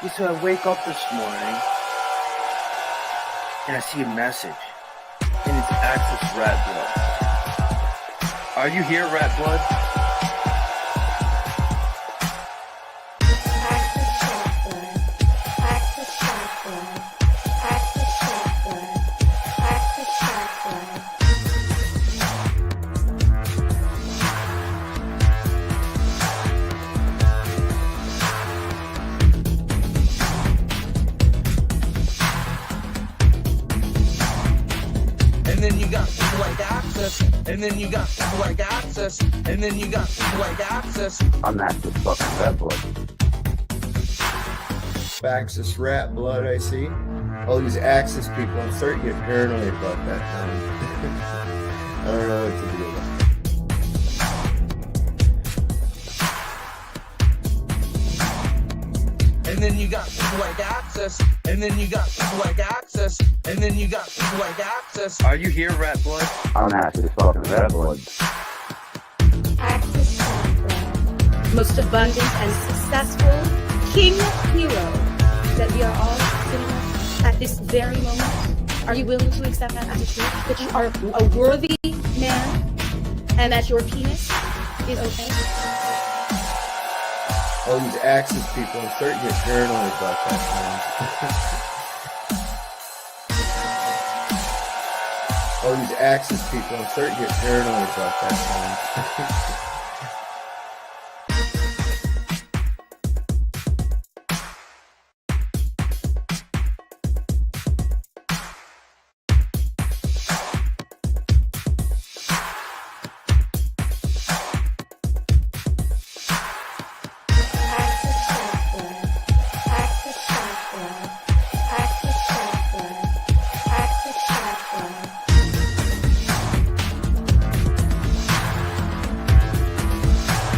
Yeah, so I wake up this morning and I see a message, and it's Access Rattblood. Are you here, Rattblood? And then you got people like Access, and then you got people like Access, and then you got people like Access. I'm Access fucking Rattblood. Access Rattblood, I see. All these Access people, I'm starting to get paranoid about that now. I don't know what to do about it. And then you got people like Access, and then you got people like Access, and then you got people like Access. Are you here, Rattblood? I'm Access fucking Rattblood. Access Rattblood. Most abundant and successful king hero that we are all sitting with at this very moment. Are you willing to accept that as a truth? That you are a worthy man and that your penis is okay? all these Access people, I'm starting to get paranoid about that now. All these Access people, I'm starting to get paranoid about that now.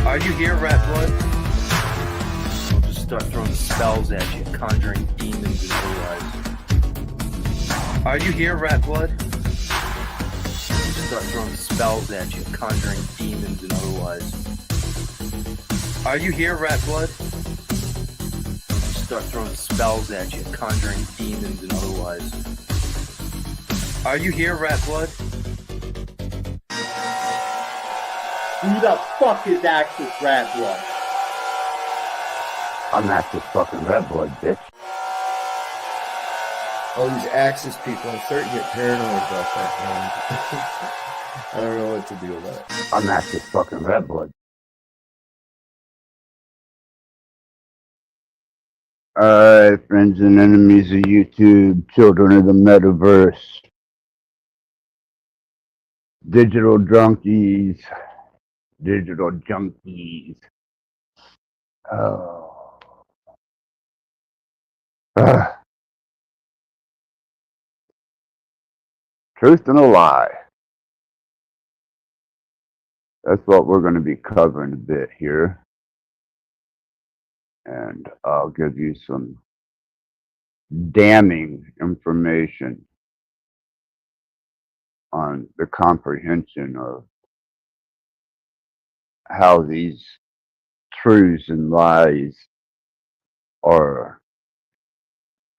Are you here, Rattblood? I'll just start throwing spells at you, conjuring demons and otherwise. Are you here, Rattblood? I'll just start throwing spells at you, conjuring demons and otherwise. Are you here, Rattblood? I'll just start throwing spells at you, conjuring demons and otherwise. Are you here, Rattblood? Who the fuck is Access Rattblood? I'm Access fucking Rattblood, bitch. All these Access people, I'm starting to get paranoid about that now. I don't know what to do about it. I'm Access fucking Rattblood. Alright, friends and enemies of YouTube, children of the metaverse, digital junkies. Oh. Truth and a lie. That's what we're going to be covering a bit here. And I'll give you some damning information on the comprehension of how these truths and lies are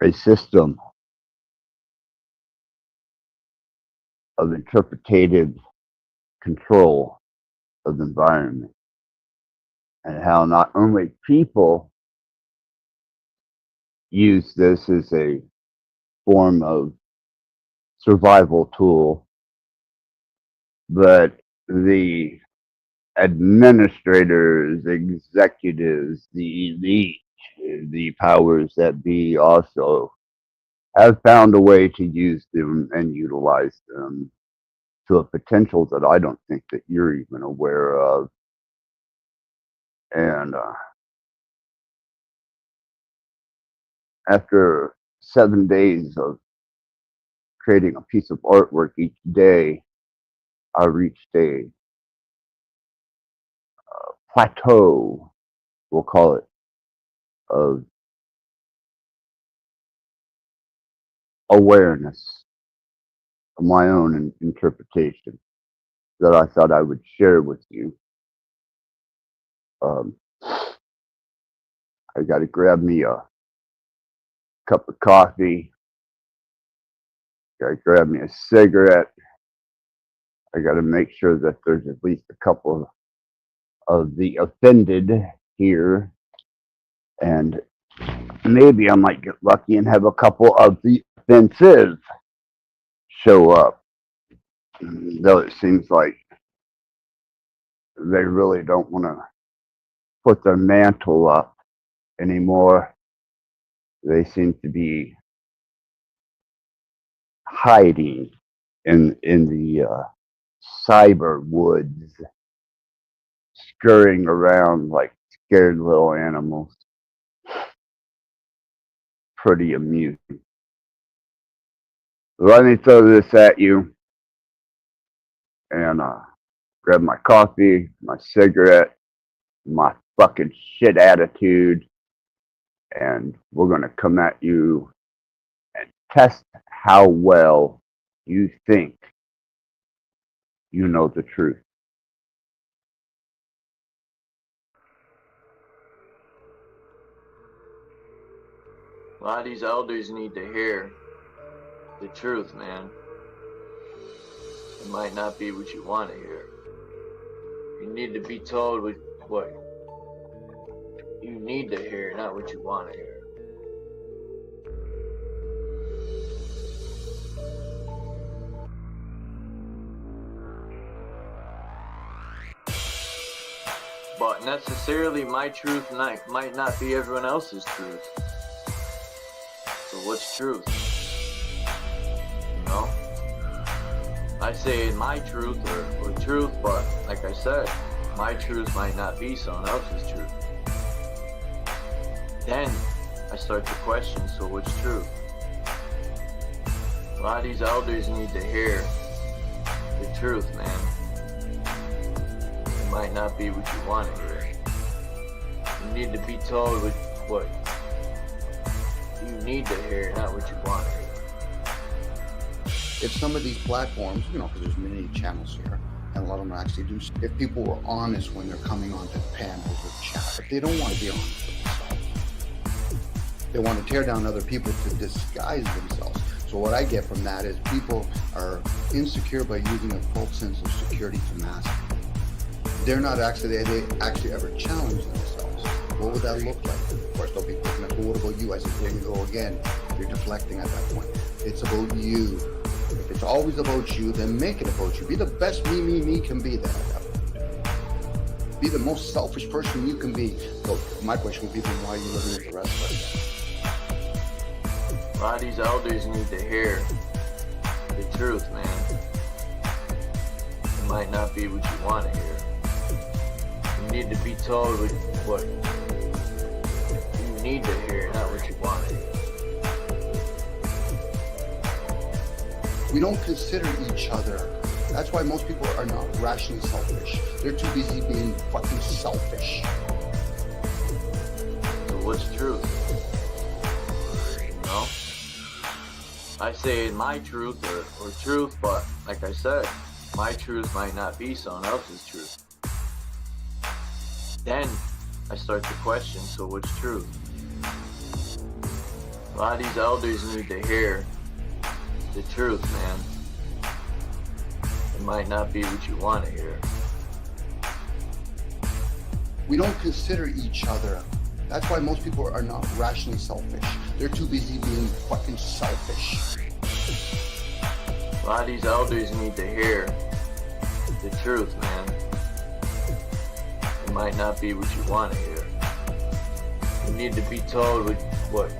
a system of interpretative control of the environment, and how not only people use this as a form of survival tool, but the administrators, executives, the elite, the powers that be also have found a way to use them and utilize them to a potential that I don't think that you're even aware of. And after 7 days of creating a piece of artwork each day, I reached a plateau, we'll call it, of awareness of my own interpretation that I thought I would share with you. I got to grab me a cup of coffee. Gotta grab me a cigarette. I gotta make sure that there's at least a couple of the offended here. And maybe I might get lucky and have a couple of the offensive show up. Though it seems like they really don't want to put their mantle up anymore. They seem to be hiding in the cyber woods, scurrying around like scared little animals. Pretty amusing. Let me throw this at you and grab my coffee, my cigarette, my fucking shit attitude, and we're going to come at you and test how well you think you know the truth. A lot of these elders need to hear the truth, man. It might not be what you want to hear. You need to be told what you need to hear, not what you want to hear. But necessarily my truth might not be everyone else's truth. So what's truth? You know? I say my truth or truth, but like I said, my truth might not be someone else's truth. Then I start to question, so what's truth? A lot of these elders need to hear the truth, man. It might not be what you want to hear. You need to be told what you need to hear, not what you want to hear. If some of these platforms, because there's many channels here, and a lot of them actually do, if people were honest when they're coming onto panels or chat, if they don't want to be honest with themselves, they want to tear down other people to disguise themselves. So what I get from that is people are insecure by using a false sense of security to mask. They're not actually, they actually ever challenge themselves. What would that look like? Of course, they'll be picking up, but what about you? I said, there you go again. You're deflecting at that point. It's about you. If it's always about you, then make it about you. Be the best me can be there. Be the most selfish person you can be. So my question would be, then why are you living with the rest of us? A lot of these elders need to hear the truth, man. It might not be what you want to hear. You need to be told what you need to hear, not what you want to hear. We don't consider each other. That's why most people are not rationally selfish. They're too busy being fucking selfish. So what's truth? You know? I say my truth or truth, but like I said, my truth might not be someone else's truth. Then I start to question, so what's truth? A lot of these elders need to hear the truth, man. It might not be what you want to hear. We don't consider each other. That's why most people are not rationally selfish. They're too busy being fucking selfish. A lot of these elders need to hear the truth, man. It might not be what you want to hear. You need to be told what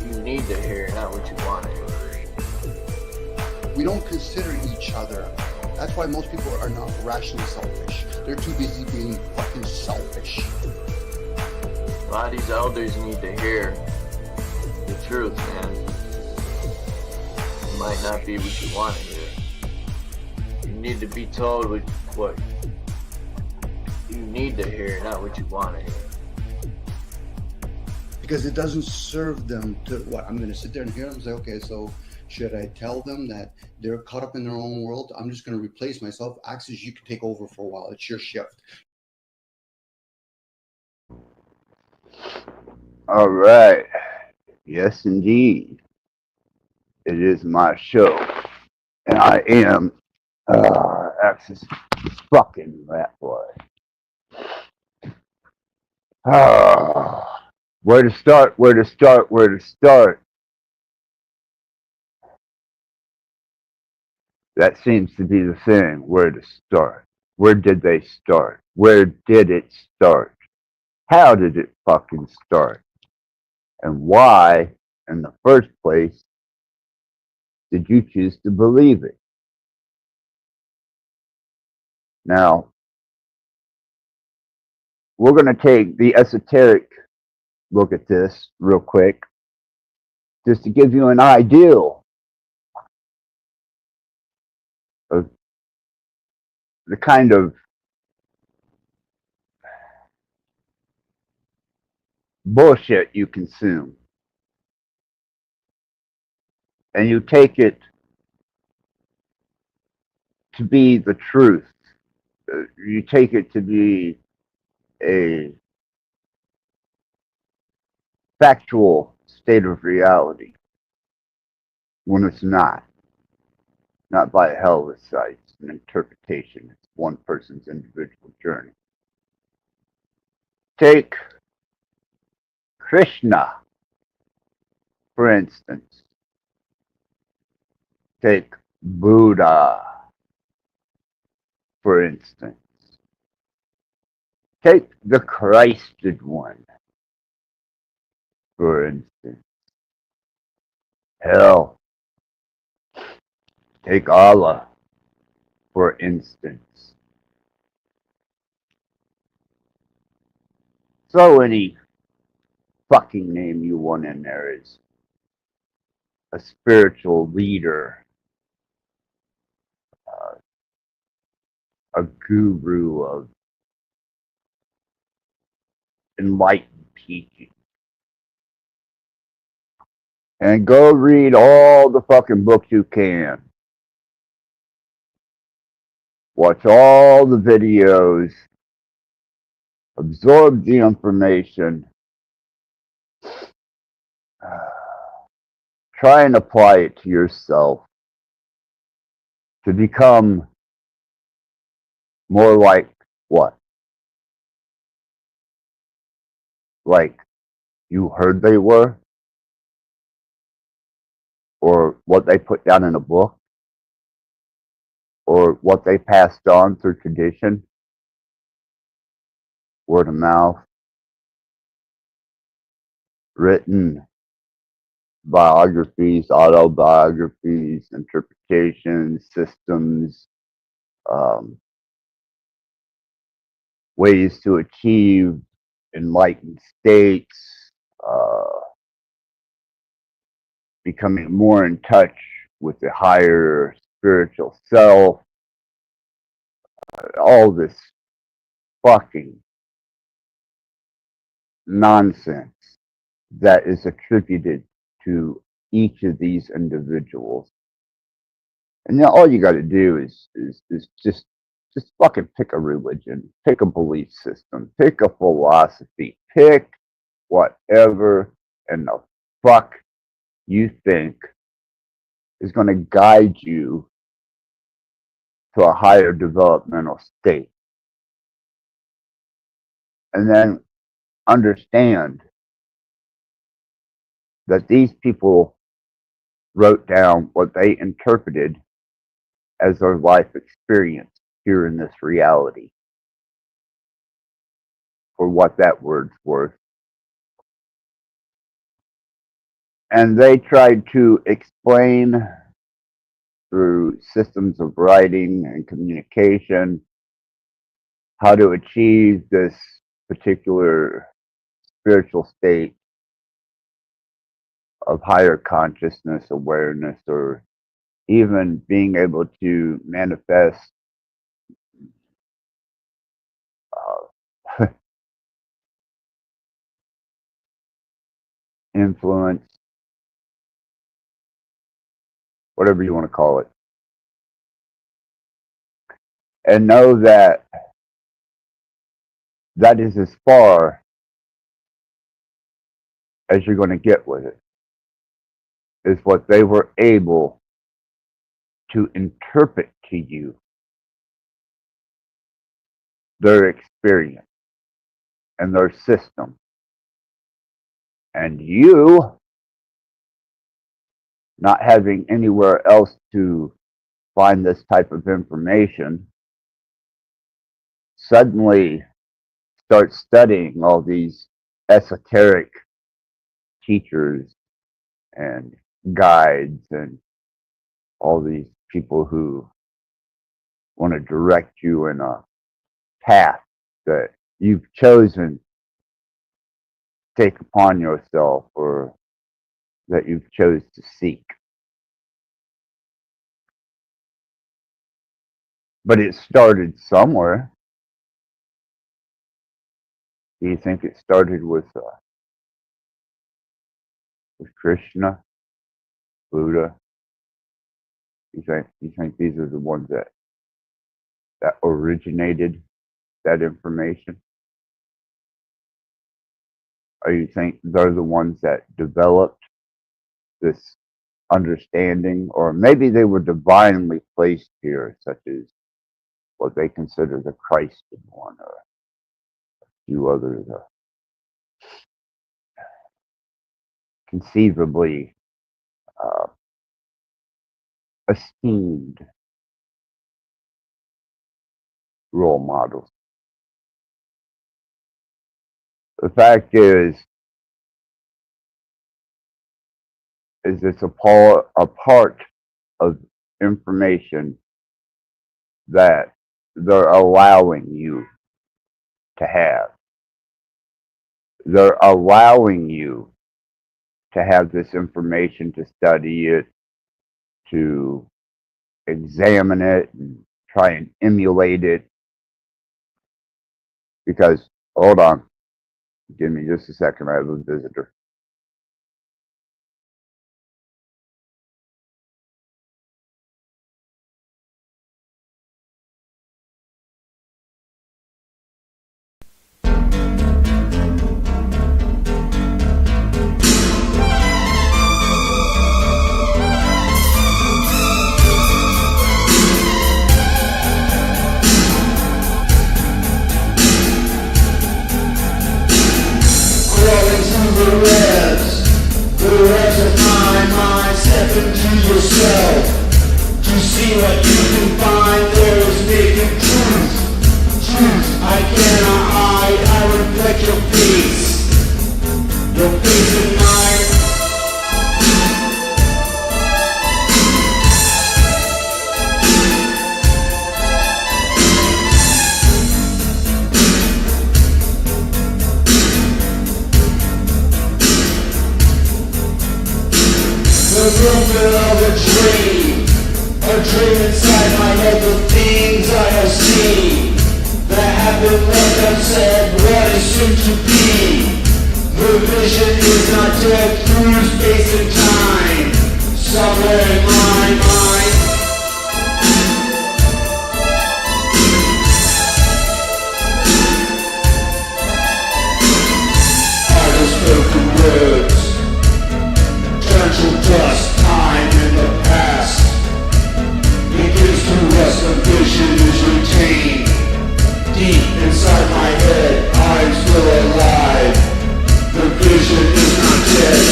you need to hear, not what you want to hear. We don't consider each other. That's why most people are not rationally selfish. They're too busy being fucking selfish. A lot of these elders need to hear the truth, man. It might not be what you want to hear. You need to be told what you need to hear, not what you want to hear. Because it doesn't serve them to, I'm going to sit there and hear them and say, okay, so should I tell them that they're caught up in their own world? I'm just going to replace myself. Axis, you can take over for a while. It's your shift. All right. Yes, indeed. It is my show. And I am Axis fucking Rattblood. Where to start? Where to start? Where to start? That seems to be the thing. Where to start? Where did they start? Where did it start? How did it fucking start? And why, in the first place, did you choose to believe it? Now, we're going to take the esoteric look at this real quick, just to give you an idea of the kind of bullshit you consume. And you take it to be the truth. You take it to be a factual state of reality when it's not. Not by a hell of a sight. It's an interpretation. It's one person's individual journey. Take Krishna, for instance. Take Buddha, for instance. Take the Christed one, for instance. Hell, take Allah, for instance. Throw any fucking name you want in there as a spiritual leader, a guru of enlightened teaching. And go read all the fucking books you can. Watch all the videos. Absorb the information. Try and apply it to yourself to become more like what? Like you heard they were? Or what they put down in a book? Or what they passed on through tradition? Word of mouth? Written biographies, autobiographies, interpretations, systems, ways to achieve enlightened states, becoming more in touch with the higher spiritual self, all this fucking nonsense that is attributed to each of these individuals. And now all you got to do is just fucking pick a religion, pick a belief system, pick a philosophy, pick whatever in the fuck you think is going to guide you to a higher developmental state. And then understand that these people wrote down what they interpreted as their life experience here in this reality, for what that word's worth. And they tried to explain through systems of writing and communication how to achieve this particular spiritual state of higher consciousness, awareness, or even being able to manifest influence, whatever you want to call it. And know that that is as far as you're going to get with it. is what they were able to interpret to you, their experience and their system. And you, not having anywhere else to find this type of information, suddenly start studying all these esoteric teachers and guides and all these people who want to direct you in a path that you've chosen to take upon yourself or that you've chose to seek. But it started somewhere. Do you think it started with Krishna, Buddha? You think these are the ones that originated that information? Or you think they're the ones that developed this understanding? Or maybe they were divinely placed here, such as what they consider the Christ in one, or a few others conceivably esteemed role models. The fact is it's a part of information that they're allowing you to have. They're allowing you to have this information, to study it, to examine it, and try and emulate it. Because, hold on, give me just a second, I have a visitor. The rest of my mind, step into yourself to see what you can find. There is naked truth. I cannot hide. I reflect your face in mine. The movement of a dream inside my head, the things I have seen that have been left unsaid, what is soon to be. The vision is not dead through space and time, somewhere in my mind. Are the spoken words to dust, time in the past begins to rest, the vision is retained deep inside my head. I'm still alive, the vision is not dead.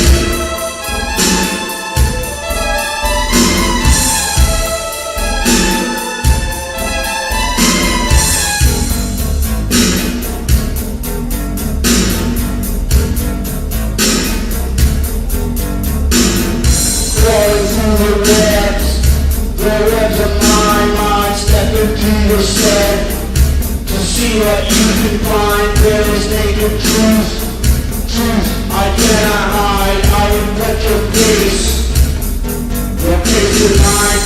The webs of my mind, step into yourself to see what you can find. There is naked truth. I cannot hide. I reflect your face in mine.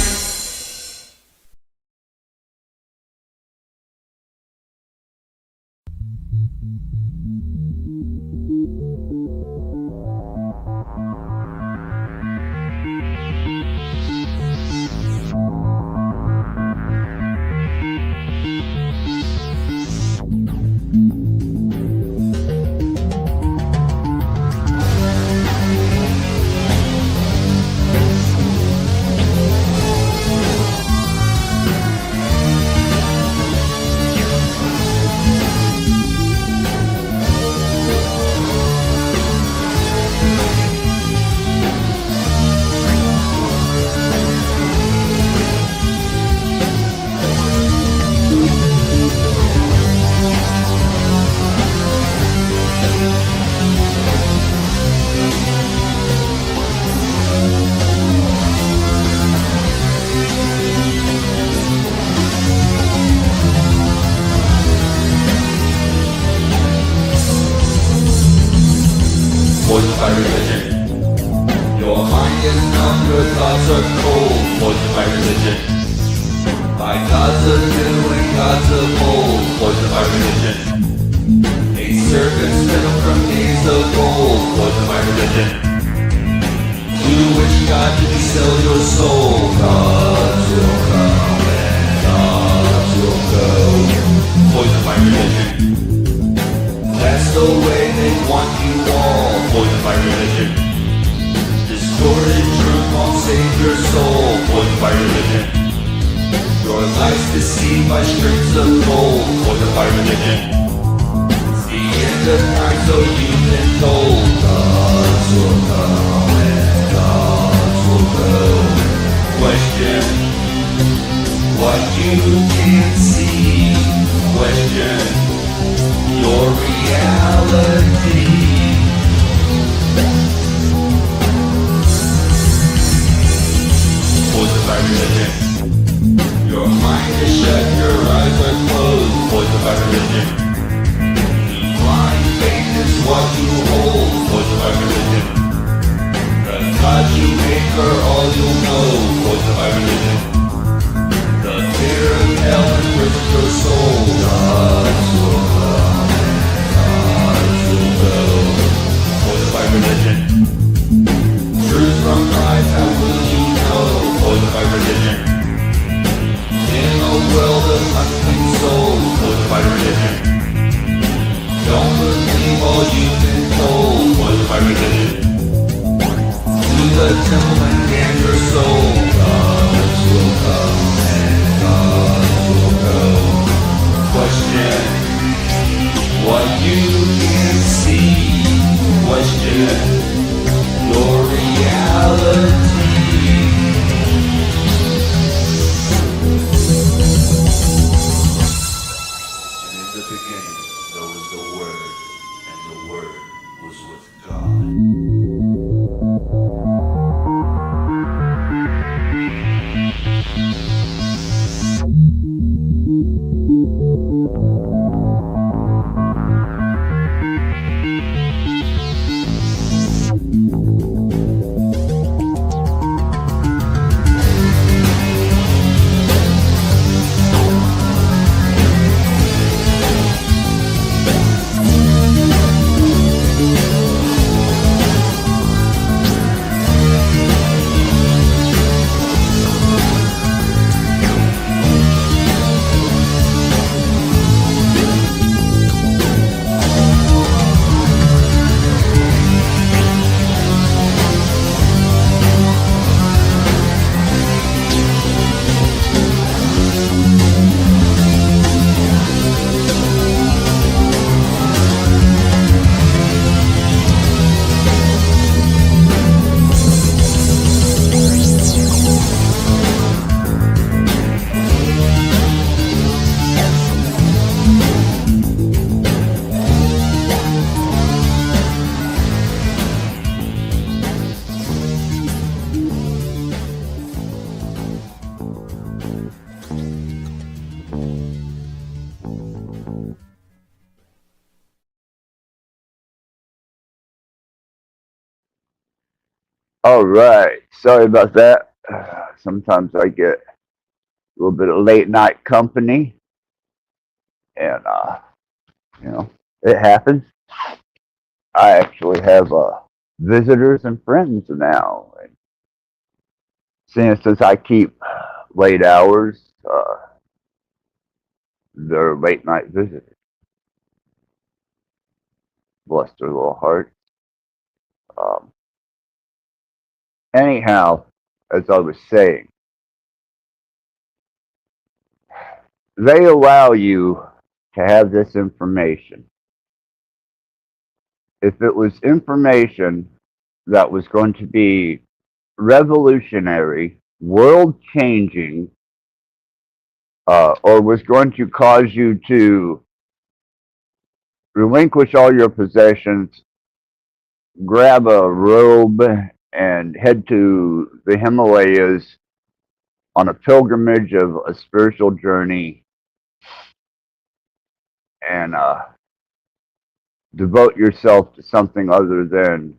religion. Your mind is numb, your thoughts are cold, poisoned by religion. My gods are new and gods of old, poisoned by religion. A serpent spittle from days of old, poisoned by religion. To which God did you sell your soul? Gods will come and gods will go, poisoned by religion. That's the way they want you all, poisoned by religion. Distorted truth won't save your soul, poisoned by religion. Your life's deceived by strings of gold, poisoned by religion. It's the end of time, so you've been told. Gods will come and gods will go. Question what you can't see. Question your reality. Poisoned by religion. Your mind is shut, your eyes are closed, poisoned by religion. Blind faith is what you hold, poisoned by religion. The gods you make are all you'll know, poisoned by religion. The fear of hell imprisons your soul. Gods will come and gods will go, poisoned by religion. Truth from lies, how will you know, poisoned by religion. In a world of unclean souls, poisoned by religion. Don't believe all you've been told, poisoned by religion. To the temple and damn your soul. Gods will come and gods will go. Question what you can't see. Question your reality. In the beginning, there was the Word, and the Word was with God. All right. Sorry about that. Sometimes I get a little bit of late night company, and it happens. I actually have visitors and friends now. And since I keep late hours, they're late night visitors. Bless their little heart. Anyhow, as I was saying, they allow you to have this information. If it was information that was going to be revolutionary, world changing, or was going to cause you to relinquish all your possessions, grab a robe, and head to the Himalayas on a pilgrimage of a spiritual journey, and devote yourself to something other than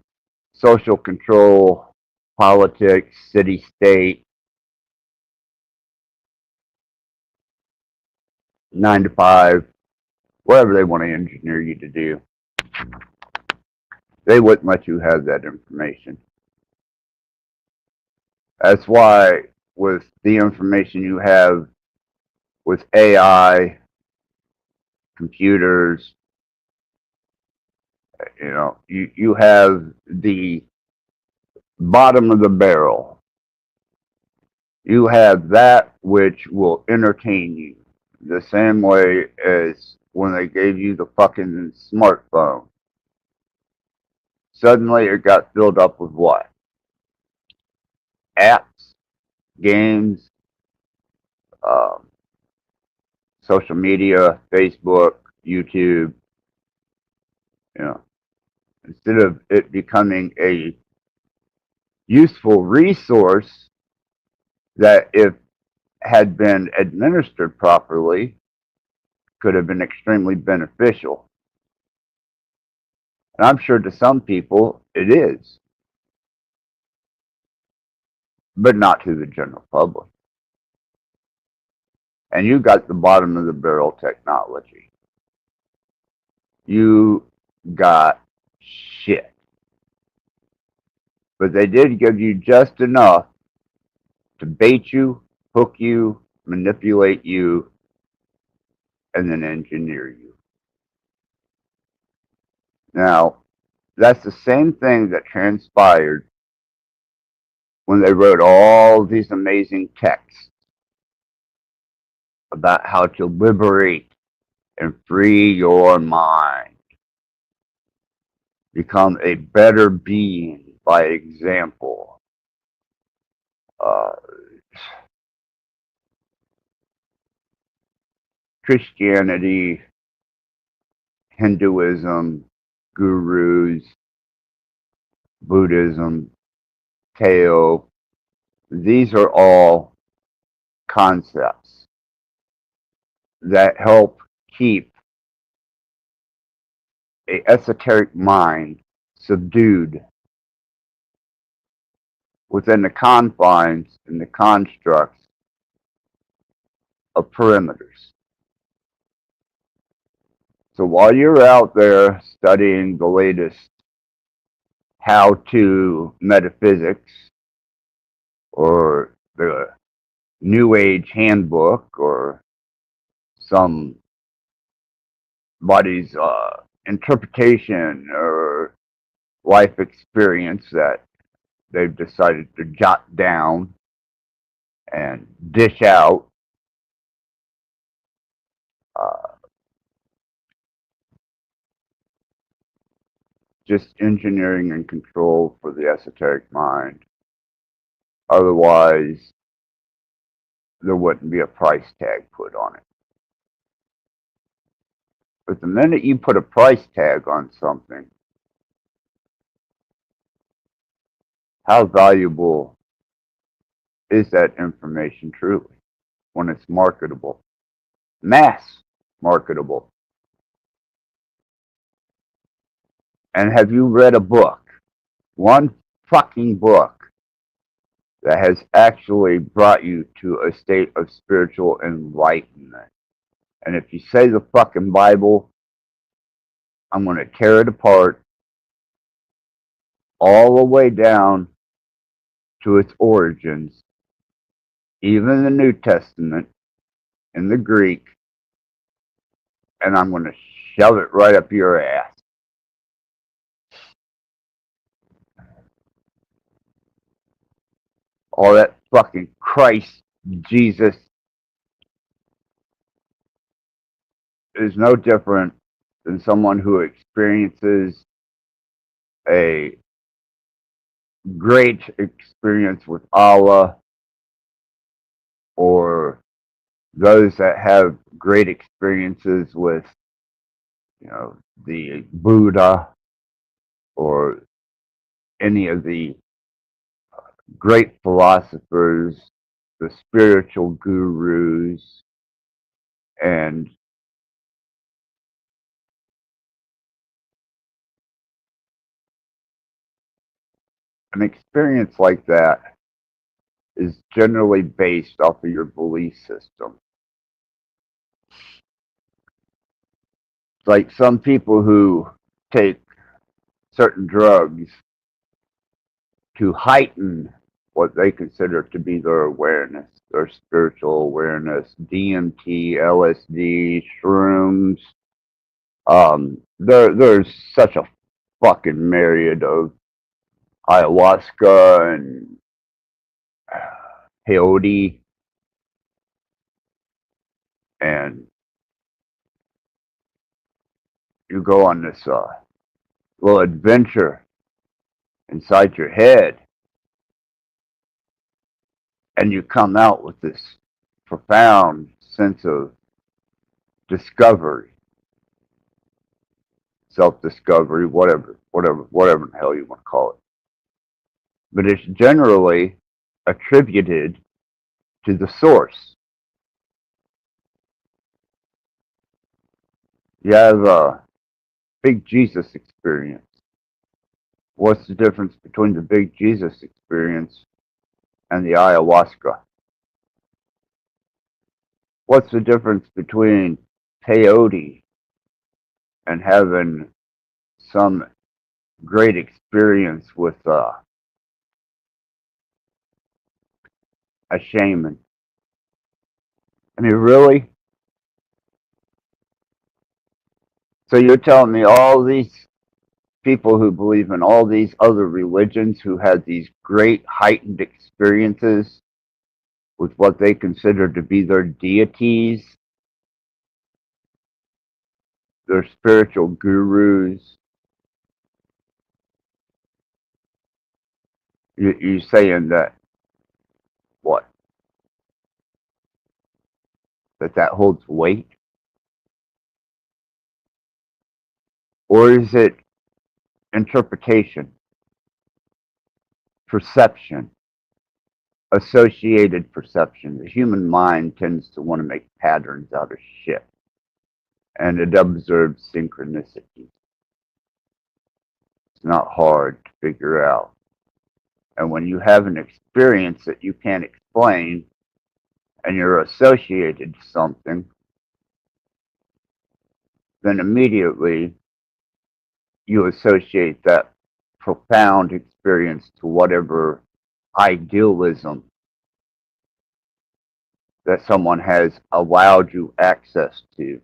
social control, politics, city state, 9 to 5, whatever they want to engineer you to do. They wouldn't let you have that information. That's why with the information you have with AI, computers, you have the bottom of the barrel. You have that which will entertain you the same way as when they gave you the fucking smartphone. Suddenly it got filled up with what? Apps, games, social media, Facebook, YouTube. Instead of it becoming a useful resource that, if had been administered properly, could have been extremely beneficial. And I'm sure to some people it is, but not to the general public. And you got the bottom of the barrel technology. You got shit. But they did give you just enough to bait you, hook you, manipulate you, and then engineer you. Now, that's the same thing that transpired when they wrote all these amazing texts about how to liberate and free your mind. Become a better being by example. Christianity, Hinduism, gurus, Buddhism, Tao, these are all concepts that help keep a esoteric mind subdued within the confines and the constructs of perimeters. So while you're out there studying the latest how-to metaphysics or the New Age handbook or somebody's interpretation or life experience that they've decided to jot down and dish out, just engineering and control for the esoteric mind. Otherwise, there wouldn't be a price tag put on it. But the minute you put a price tag on something, how valuable is that information truly when it's marketable? Mass marketable. And have you read a book, one fucking book, that has actually brought you to a state of spiritual enlightenment? And if you say the fucking Bible, I'm going to tear it apart all the way down to its origins, even the New Testament in the Greek, and I'm going to shove it right up your ass. All that fucking Christ, Jesus, is no different than someone who experiences a great experience with Allah, or those that have great experiences with, the Buddha or any of the great philosophers, the spiritual gurus, and an experience like that is generally based off of your belief system. Like some people who take certain drugs to heighten what they consider to be their awareness, their spiritual awareness, DMT, LSD, shrooms. There's such a fucking myriad of ayahuasca and peyote, and you go on this little adventure inside your head, and you come out with this profound sense of discovery, self-discovery, whatever the hell you want to call it. But it's generally attributed to the source. You have a big Jesus experience. What's the difference between the big Jesus experience and the ayahuasca? What's the difference between peyote and having some great experience with a shaman? I mean, really? So you're telling me all these people who believe in all these other religions who had these great heightened experiences with what they consider to be their deities, their spiritual gurus, you're saying that, what? That holds weight? Or is it interpretation, perception, associated perception? The human mind tends to want to make patterns out of shit, and it observes synchronicity. It's not hard to figure out. And when you have an experience that you can't explain, and you're associated to something, then immediately you associate that profound experience to whatever idealism that someone has allowed you access to.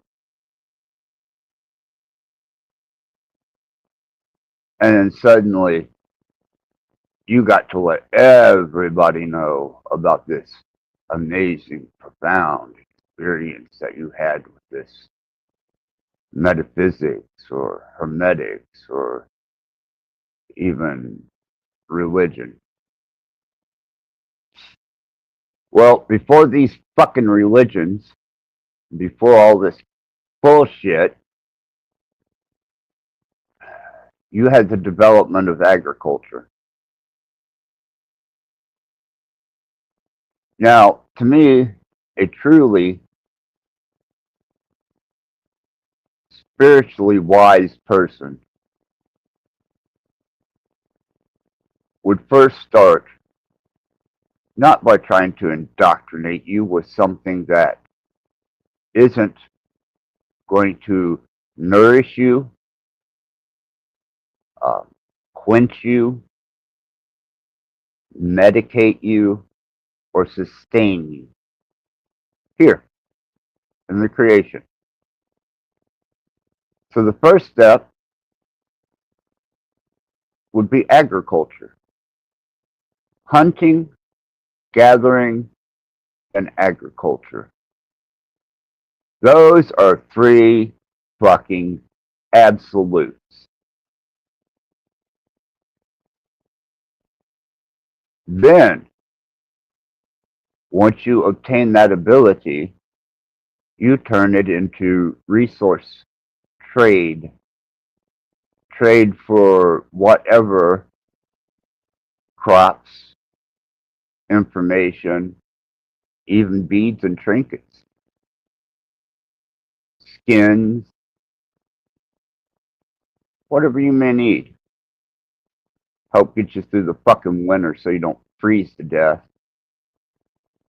And then suddenly you got to let everybody know about this amazing, profound experience that you had with this metaphysics or hermetics or even religion. Well, before these fucking religions, before all this bullshit, you had the development of agriculture. Now, to me, a truly spiritually wise person would first start not by trying to indoctrinate you with something that isn't going to nourish you, quench you, medicate you, or sustain you here in the creation. So the first step would be agriculture. Hunting, gathering, and agriculture. Those are three fucking absolutes. Then, once you obtain that ability, you turn it into resource trade. Trade for whatever crops, information, even beads and trinkets, skins, whatever you may need. help get you through the fucking winter so you don't freeze to death,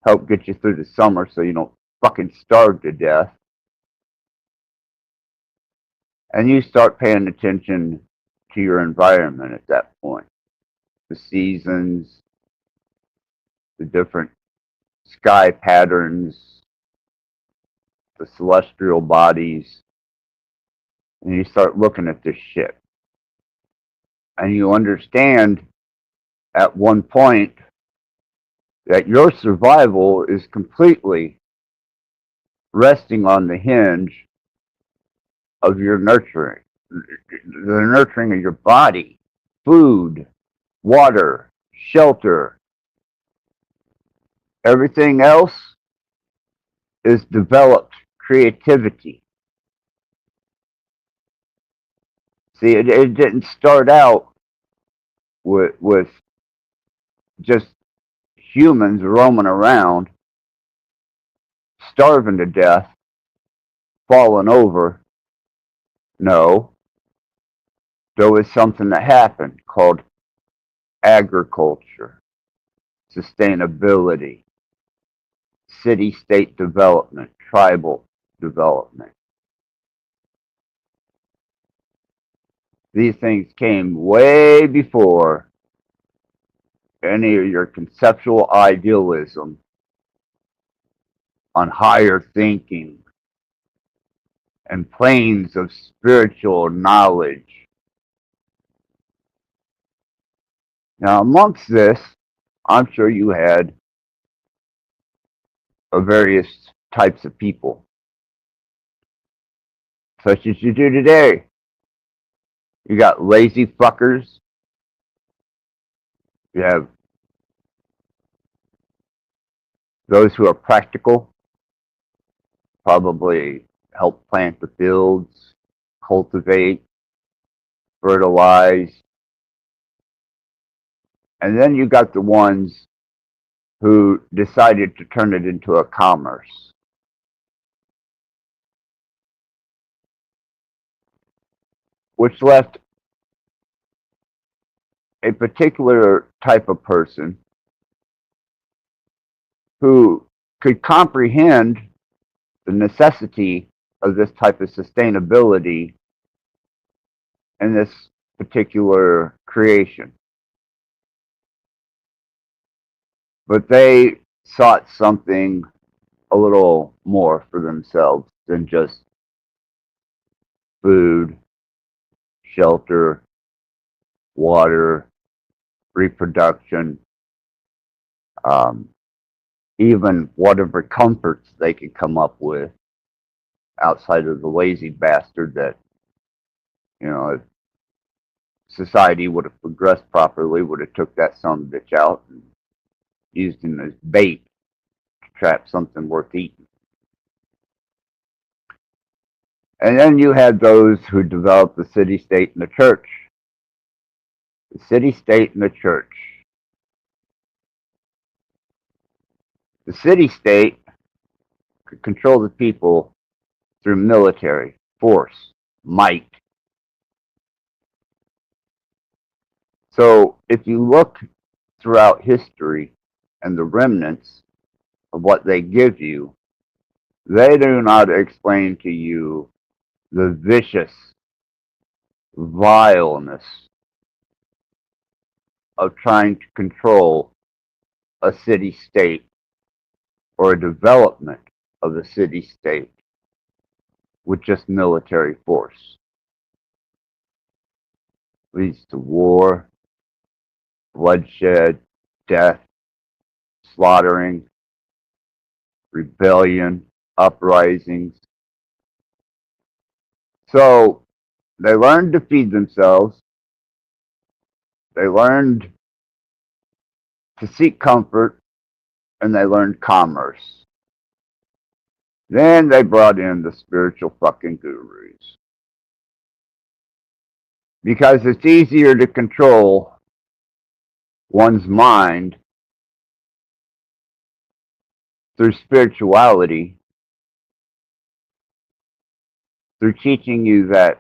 help get you through the summer so you don't fucking starve to death. And you start paying attention to your environment at that point. The seasons, the different sky patterns, the celestial bodies, and you start looking at this shit. And you understand at one point that your survival is completely resting on the hinge of your nurturing, the nurturing of your body, food, water, shelter. Everything else is developed creativity. See, it didn't start out with just humans roaming around, starving to death, falling over. No, there was something that happened called agriculture, sustainability, city-state development, tribal development. These things came way before any of your conceptual idealism on higher thinking and planes of spiritual knowledge. Now, amongst this, I'm sure you had various types of people, such as you do today. You got lazy fuckers. You have those who are practical, probably help plant the fields, cultivate, fertilize. And then you got the ones who decided to turn it into a commerce. Which left a particular type of person who could comprehend the necessity of this type of sustainability in this particular creation. But they sought something a little more for themselves than just food, shelter, water, reproduction, even whatever comforts they could come up with outside of the lazy bastard that, you know, if society would have progressed properly, would have took that son of a bitch out and used him as bait to trap something worth eating. And then you had those who developed the city-state and the church. The city-state and the church. The city-state could control the people through military, force, might. So if you look throughout history and the remnants of what they give you, they do not explain to you the vicious vileness of trying to control a city-state or a development of the city-state with just military force. Leads to war, bloodshed, death, slaughtering, rebellion, uprisings. So they learned to feed themselves. They learned to seek comfort, and they learned commerce. Then they brought in the spiritual fucking gurus. Because it's easier to control one's mind through spirituality, through teaching you that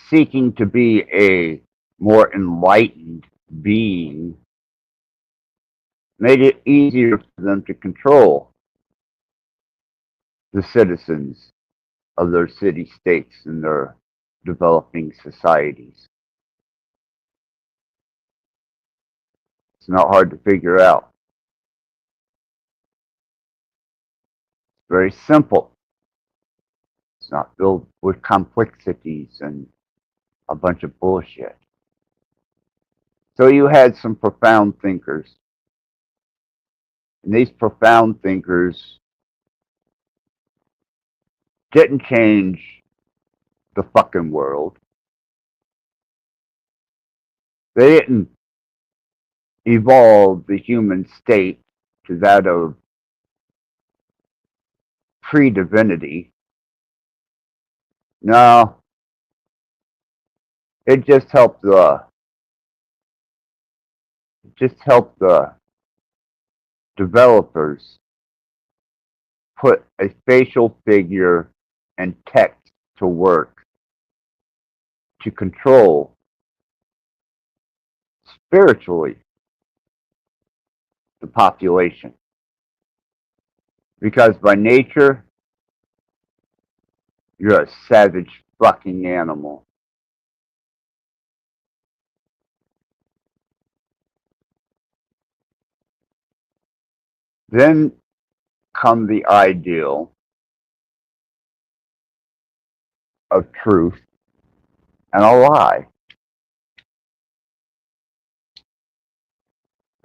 seeking to be a more enlightened being made it easier for them to control the citizens of their city-states and their developing societies. It's not hard to figure out. It's very simple. It's not filled with complexities and a bunch of bullshit. So you had some profound thinkers. And these profound thinkers didn't change the fucking world. They didn't evolve the human state to that of pre-divinity. No, it just helped the developers put a facial figure and text to work to control spiritually the population. Because by nature, you're a savage fucking animal. Then come the ideal of truth and a lie.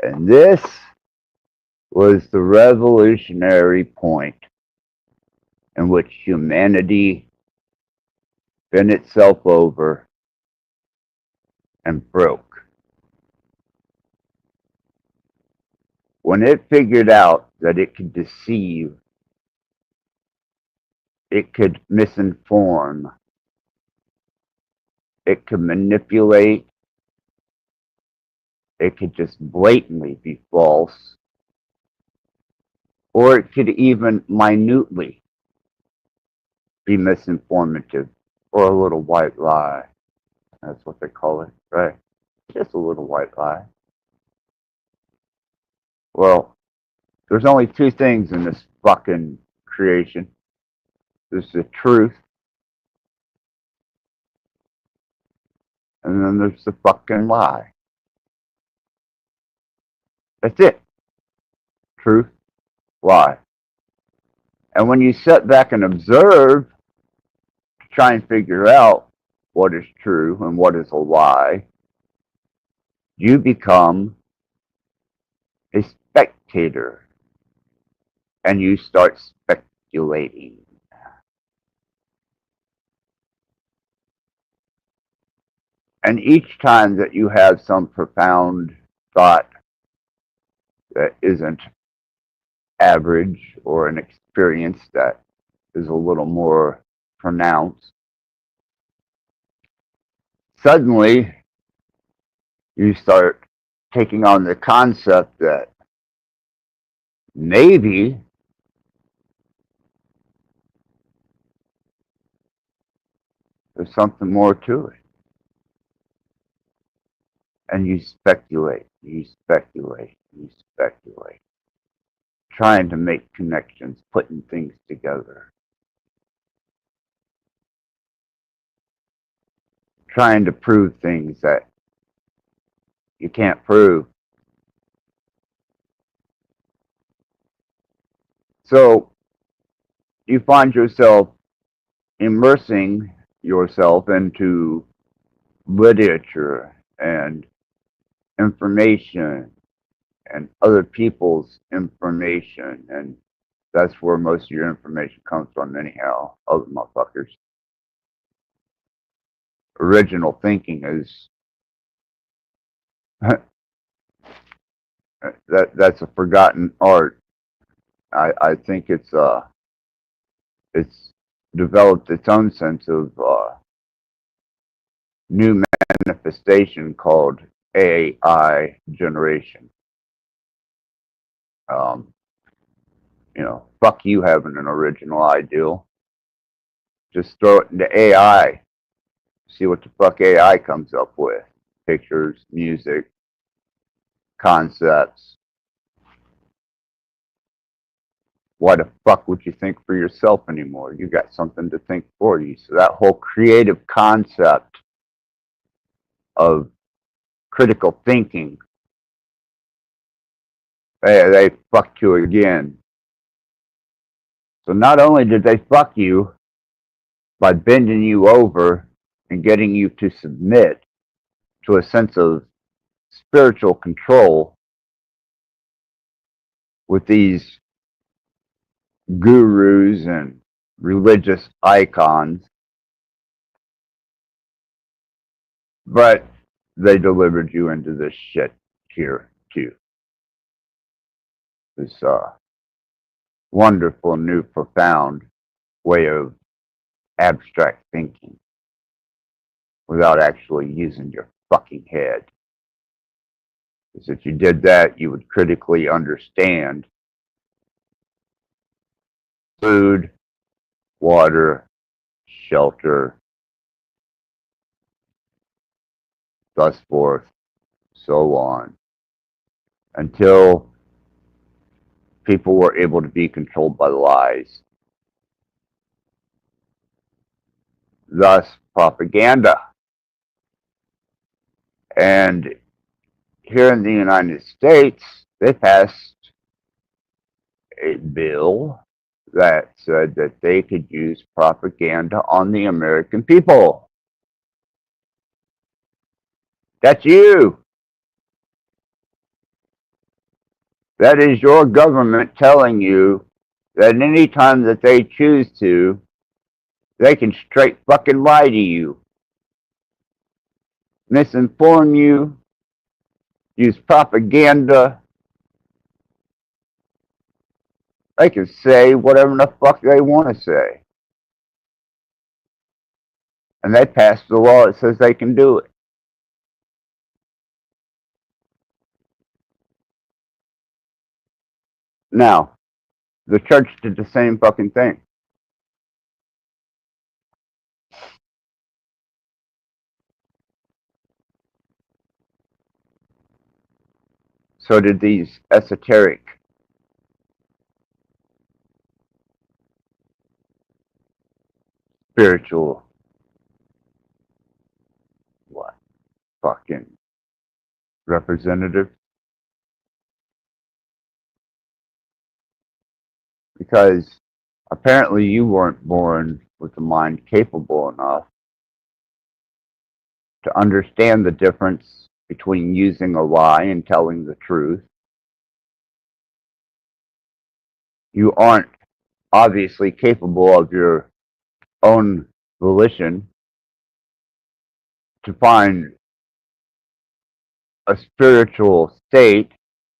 And this was the revolutionary point in which humanity bent itself over and broke. When it figured out that it could deceive, it could misinform, it could manipulate, it could just blatantly be false, or it could even minutely be misinformative, or a little white lie. That's what they call it, right? Just a little white lie. Well, there's only two things in this fucking creation. There's the truth, and then there's the fucking lie. That's it. Truth, lie. And when you sit back and observe, to try and figure out what is true and what is a lie, you become a spectator, and you start speculating. And each time that you have some profound thought that isn't average, or an experience that is a little more pronounced, suddenly you start taking on the concept that maybe there's something more to it. And you speculate, trying to make connections, putting things together, trying to prove things that you can't prove. So you find yourself immersing yourself into literature and information and other people's information, and that's where most of your information comes from anyhow, other motherfuckers. Original thinking is that's a forgotten art. I think it's developed its own sense of new manifestation called AI generation. Fuck you having an original ideal. Just throw it into AI. See what the fuck AI comes up with. pictures, music, concepts. Why the fuck would you think for yourself anymore? You got something to think for you. So that whole creative concept of critical thinking, they fucked you again. So not only did they fuck you by bending you over and getting you to submit to a sense of spiritual control with these gurus and religious icons, but they delivered you into this shit here too. This wonderful, new, profound way of abstract thinking without actually using your fucking head. Because if you did that, you would critically understand food, water, shelter, thus forth, so on, until people were able to be controlled by lies. Thus, propaganda. And here in the United States, they passed a bill that said that they could use propaganda on the American people. That's you. That is your government telling you that any time that they choose to, they can straight fucking lie to you, misinform you, use propaganda. They can say whatever the fuck they want to say. And they passed the law that says they can do it. Now, the church did the same fucking thing. So did these esoteric spiritual fucking representative. Because apparently you weren't born with a mind capable enough to understand the difference between using a lie and telling the truth. You aren't obviously capable of your own volition to find a spiritual state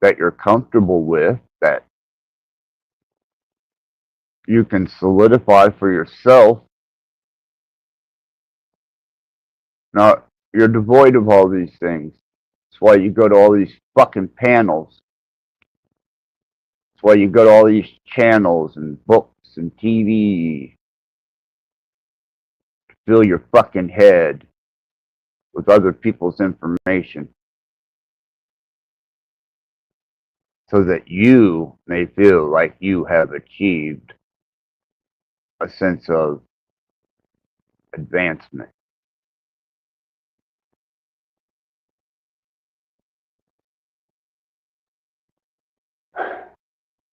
that you're comfortable with, that you can solidify for yourself. Now, you're devoid of all these things. That's why you go to all these fucking panels. That's why you go to all these channels and books and TV to fill your fucking head with other people's information, so that you may feel like you have achieved a sense of advancement.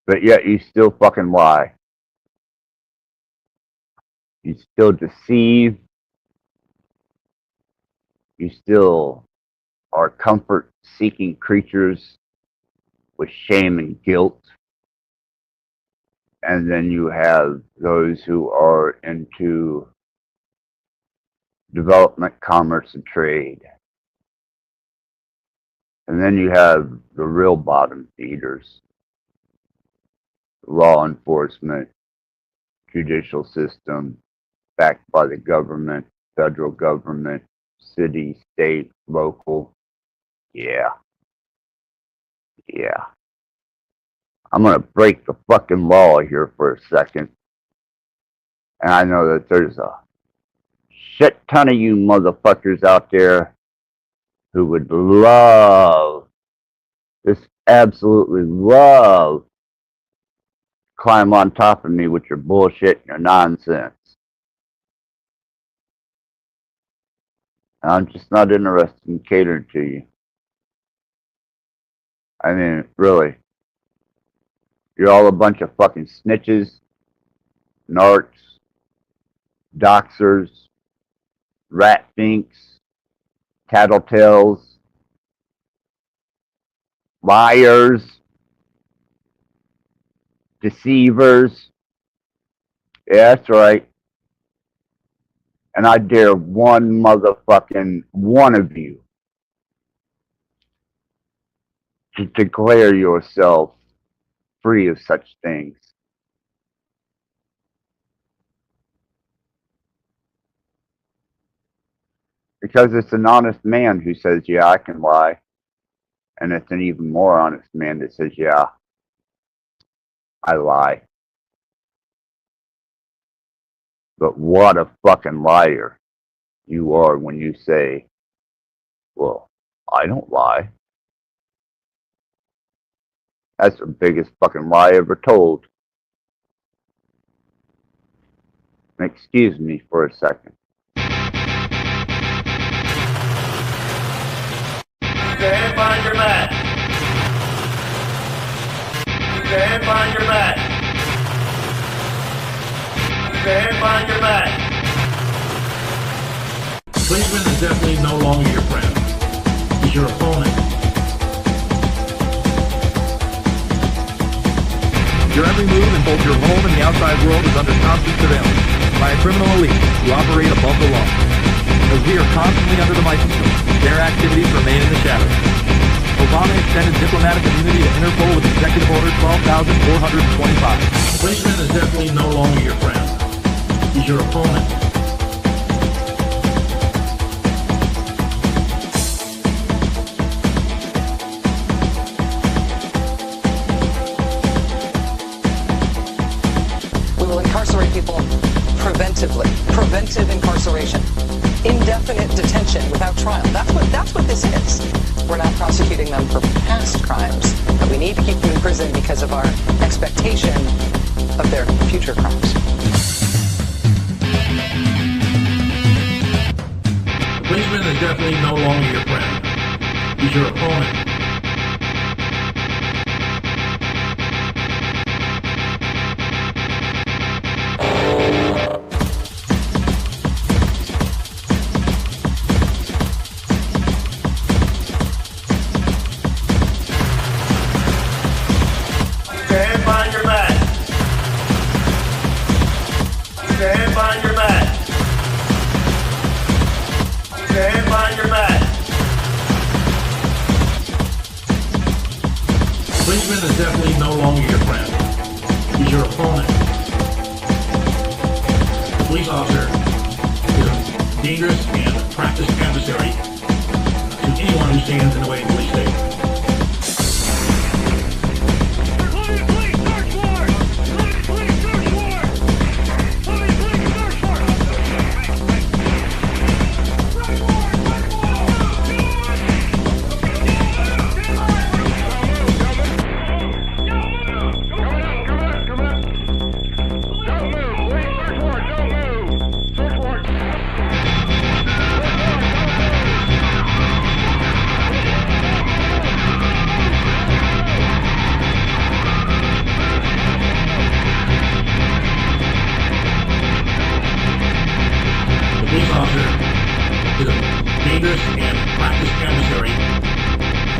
But yet you still fucking lie. You still deceive. You still are comfort-seeking creatures with shame and guilt. And then you have those who are into development, commerce, and trade. And then you have the real bottom feeders. Law enforcement, judicial system, backed by the government, federal government, city, state, local. Yeah. I'm going to break the fucking law here for a second. And I know that there's a shit ton of you motherfuckers out there who would love, just absolutely love, climb on top of me with your bullshit and your nonsense. I'm just not interested in catering to you. I mean, really. You're all a bunch of fucking snitches, narcs, doxers, rat finks, tattletales, liars, deceivers. Yeah, that's right. And I dare one motherfucking one of you to declare yourself free of such things. Because it's an honest man who says, yeah, I can lie. And it's an even more honest man that says, yeah, I lie. But what a fucking liar you are when you say, well, I don't lie. That's the biggest fucking lie ever told. Excuse me for a second. Stand by your back. Stand by your back. Stand by your back. Policeman is definitely no longer your friend. He's your opponent. Your every move in both your home and the outside world is under constant surveillance by a criminal elite who operate above the law. As we are constantly under the microscope, their activities remain in the shadows. Obama extended diplomatic immunity to Interpol with Executive Order 12,425. Policeman is definitely no longer your friend. He's your opponent. We will incarcerate people preventively. Preventive incarceration. Indefinite detention without trial. That's what this is. We're not prosecuting them for past crimes, but we need to keep them in prison because of our expectation of their future crimes. The policeman is definitely no longer your friend. He's your opponent. Stand by your back. Stand by your back. Stand by your back. Policeman is definitely no longer your friend. He's your opponent. A police officer is a dangerous and practiced adversary to anyone who stands in the way of police safety. Dangerous and practiced adversary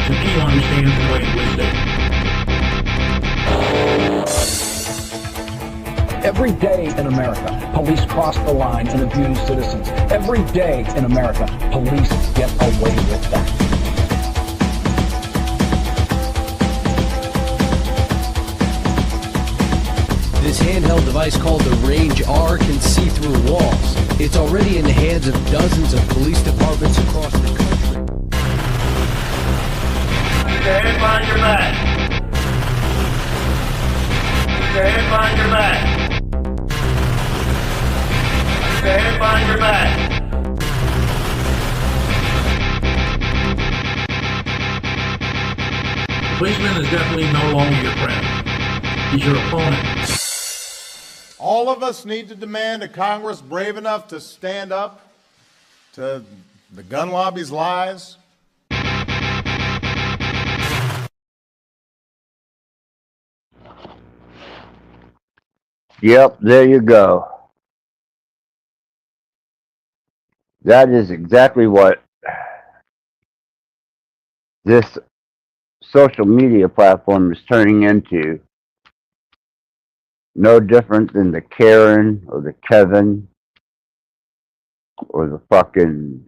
to anyone who stands in the way of police safety. Every day in America, police cross the line and abuse citizens. Every day in America, police get away with that. This handheld device called the Range R can see through walls. It's already in the hands of dozens of police departments across the country. Stand by your back. Stand by your back. Stand by your back. policeman is definitely no longer your friend. He's your opponent. All of us need to demand a Congress brave enough to stand up to the gun lobby's lies. Yep, there you go. That is exactly what this social media platform is turning into. No different than the Karen or the Kevin or the fucking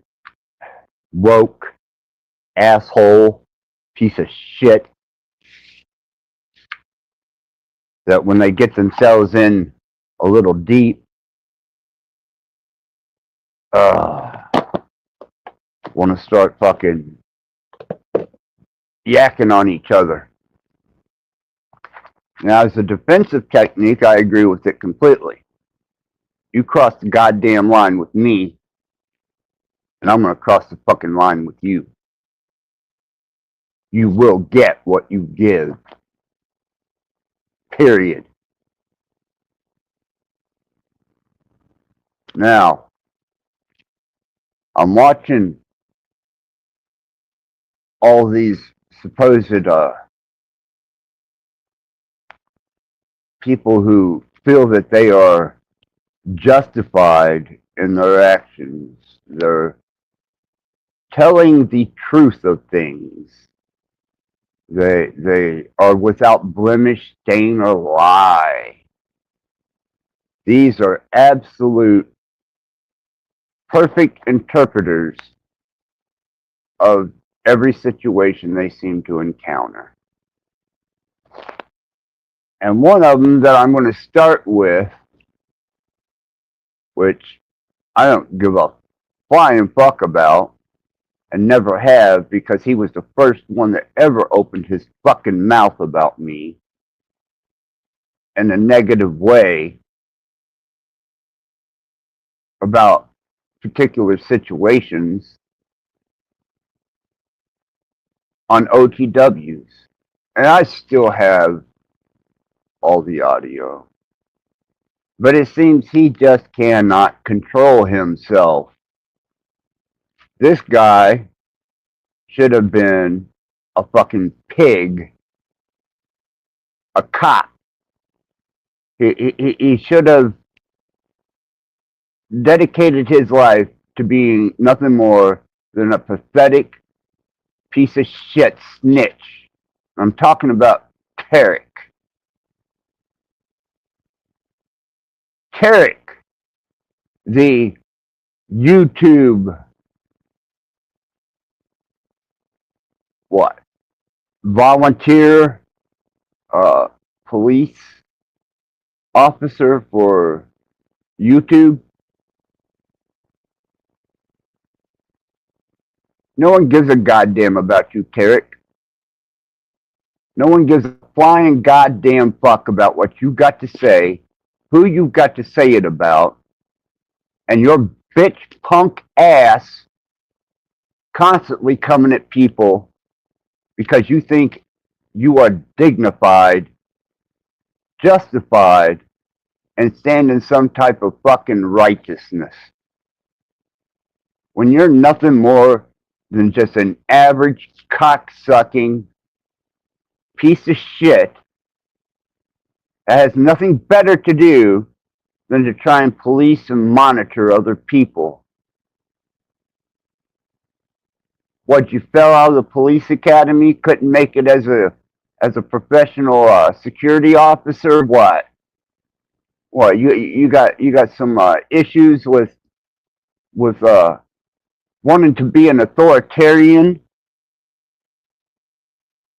woke asshole piece of shit that when they get themselves in a little deep, want to start fucking yakking on each other. Now, as a defensive technique, I agree with it completely. You cross the goddamn line with me, and I'm going to cross the fucking line with you. You will get what you give. Period. Now, I'm watching all these supposed people who feel that they are justified in their actions. They're telling the truth of things. They are without blemish, stain, or lie. These are absolute perfect interpreters of every situation they seem to encounter. And one of them that I'm going to start with, which I don't give a flying fuck about, and never have, because he was the first one that ever opened his fucking mouth about me in a negative way about particular situations on OTWs. And I still have all the audio. But it seems he just cannot control himself. This guy should have been a fucking pig, a cop. He should have dedicated his life to being nothing more than a pathetic piece of shit snitch. I'm talking about Tarek. Tarek, the YouTube volunteer police officer for YouTube. No one gives a goddamn about you, Tarek. No one gives a flying goddamn fuck about what you got to say, who you've got to say it about, and your bitch punk ass constantly coming at people because you think you are dignified, justified, and stand in some type of fucking righteousness. When you're nothing more than just an average cock-sucking piece of shit that has nothing better to do than to try and police and monitor other people. What, you fell out of the police academy, couldn't make it as a professional security officer? What you got some issues with wanting to be an authoritarian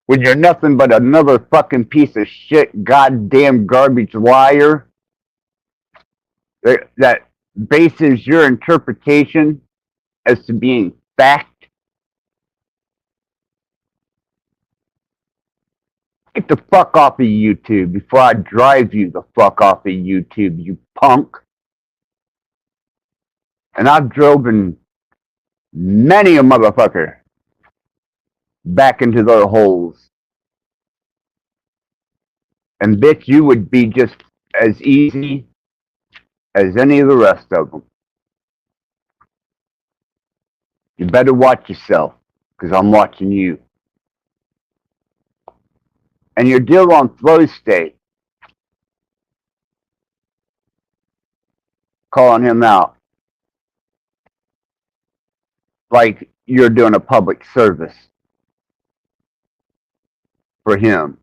when you're nothing but another fucking piece of shit, goddamn garbage liar that bases your interpretation as to being fact? Get the fuck off of YouTube before I drive you the fuck off of YouTube, you punk. And I've driven many a motherfucker back into their holes And bitch, you would be just as easy as any of the rest of them. You better watch yourself, because I'm watching you. And your deal on flow state, calling him out like you're doing a public service for him.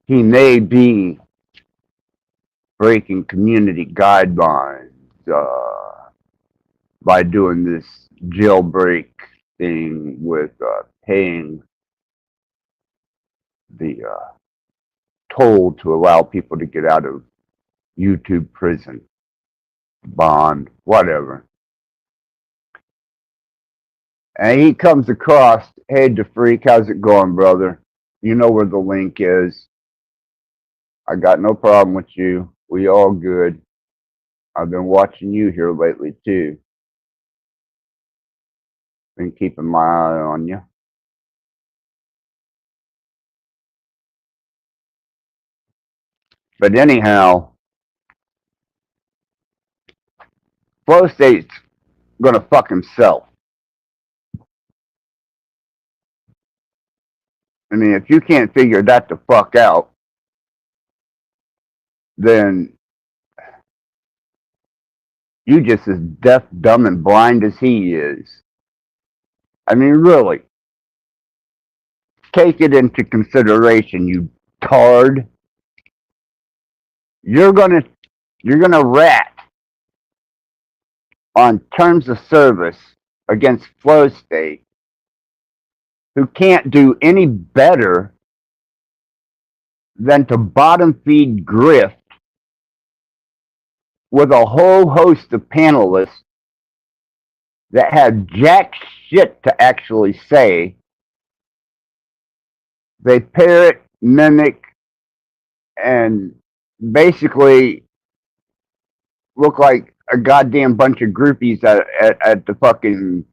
He may be breaking community guidelines by doing this jailbreak thing with paying the toll to allow people to get out of YouTube prison, bond, whatever. And he comes across, hey, DeFreak, how's it going, brother? You know where the link is. I got no problem with you. We all good. I've been watching you here lately, too. Been keeping my eye on you. But anyhow, Flow State's gonna fuck himself. I mean, if you can't figure that the fuck out, then you just as deaf, dumb, and blind as he is. I mean, really. Take it into consideration, you tard. You're gonna rat on terms of service against Flow State, who can't do any better than to bottom feed grift with a whole host of panelists that have jack shit to actually say. They parrot, mimic, and basically look like a goddamn bunch of groupies at the fucking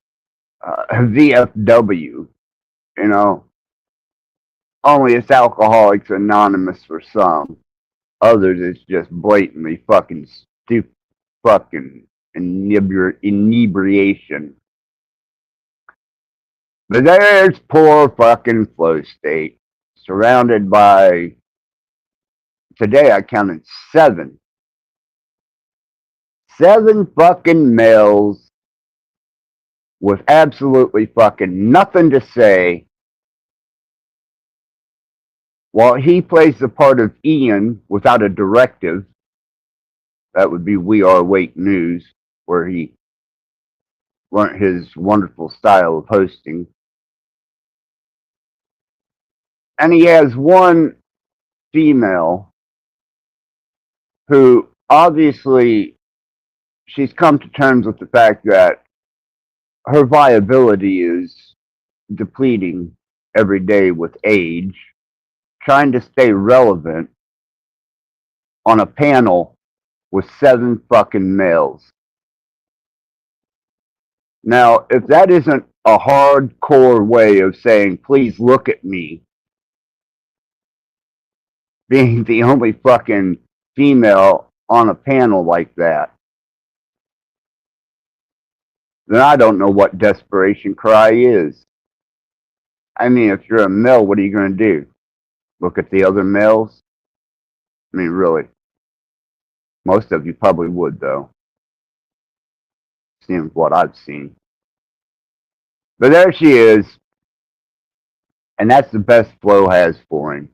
VFW, you know. Only it's Alcoholics Anonymous for some. Others, it's just blatantly fucking stupid fucking inebriation. But there's poor fucking Flow State, surrounded by, today I counted 7 fucking males with absolutely fucking nothing to say, while he plays the part of Ian without a directive. That would be We Are Awake News, where he learned his wonderful style of hosting. And he has one female who obviously she's come to terms with the fact that her viability is depleting every day with age, trying to stay relevant on a panel with 7 fucking males. Now, if that isn't a hardcore way of saying, please look at me, being the only fucking female on a panel like that, then I don't know what desperation cry is. I mean, if you're a male, what are you going to do? Look at the other males? I mean, really. Most of you probably would, though. Seeing what I've seen. But there she is. And that's the best Flo has for him.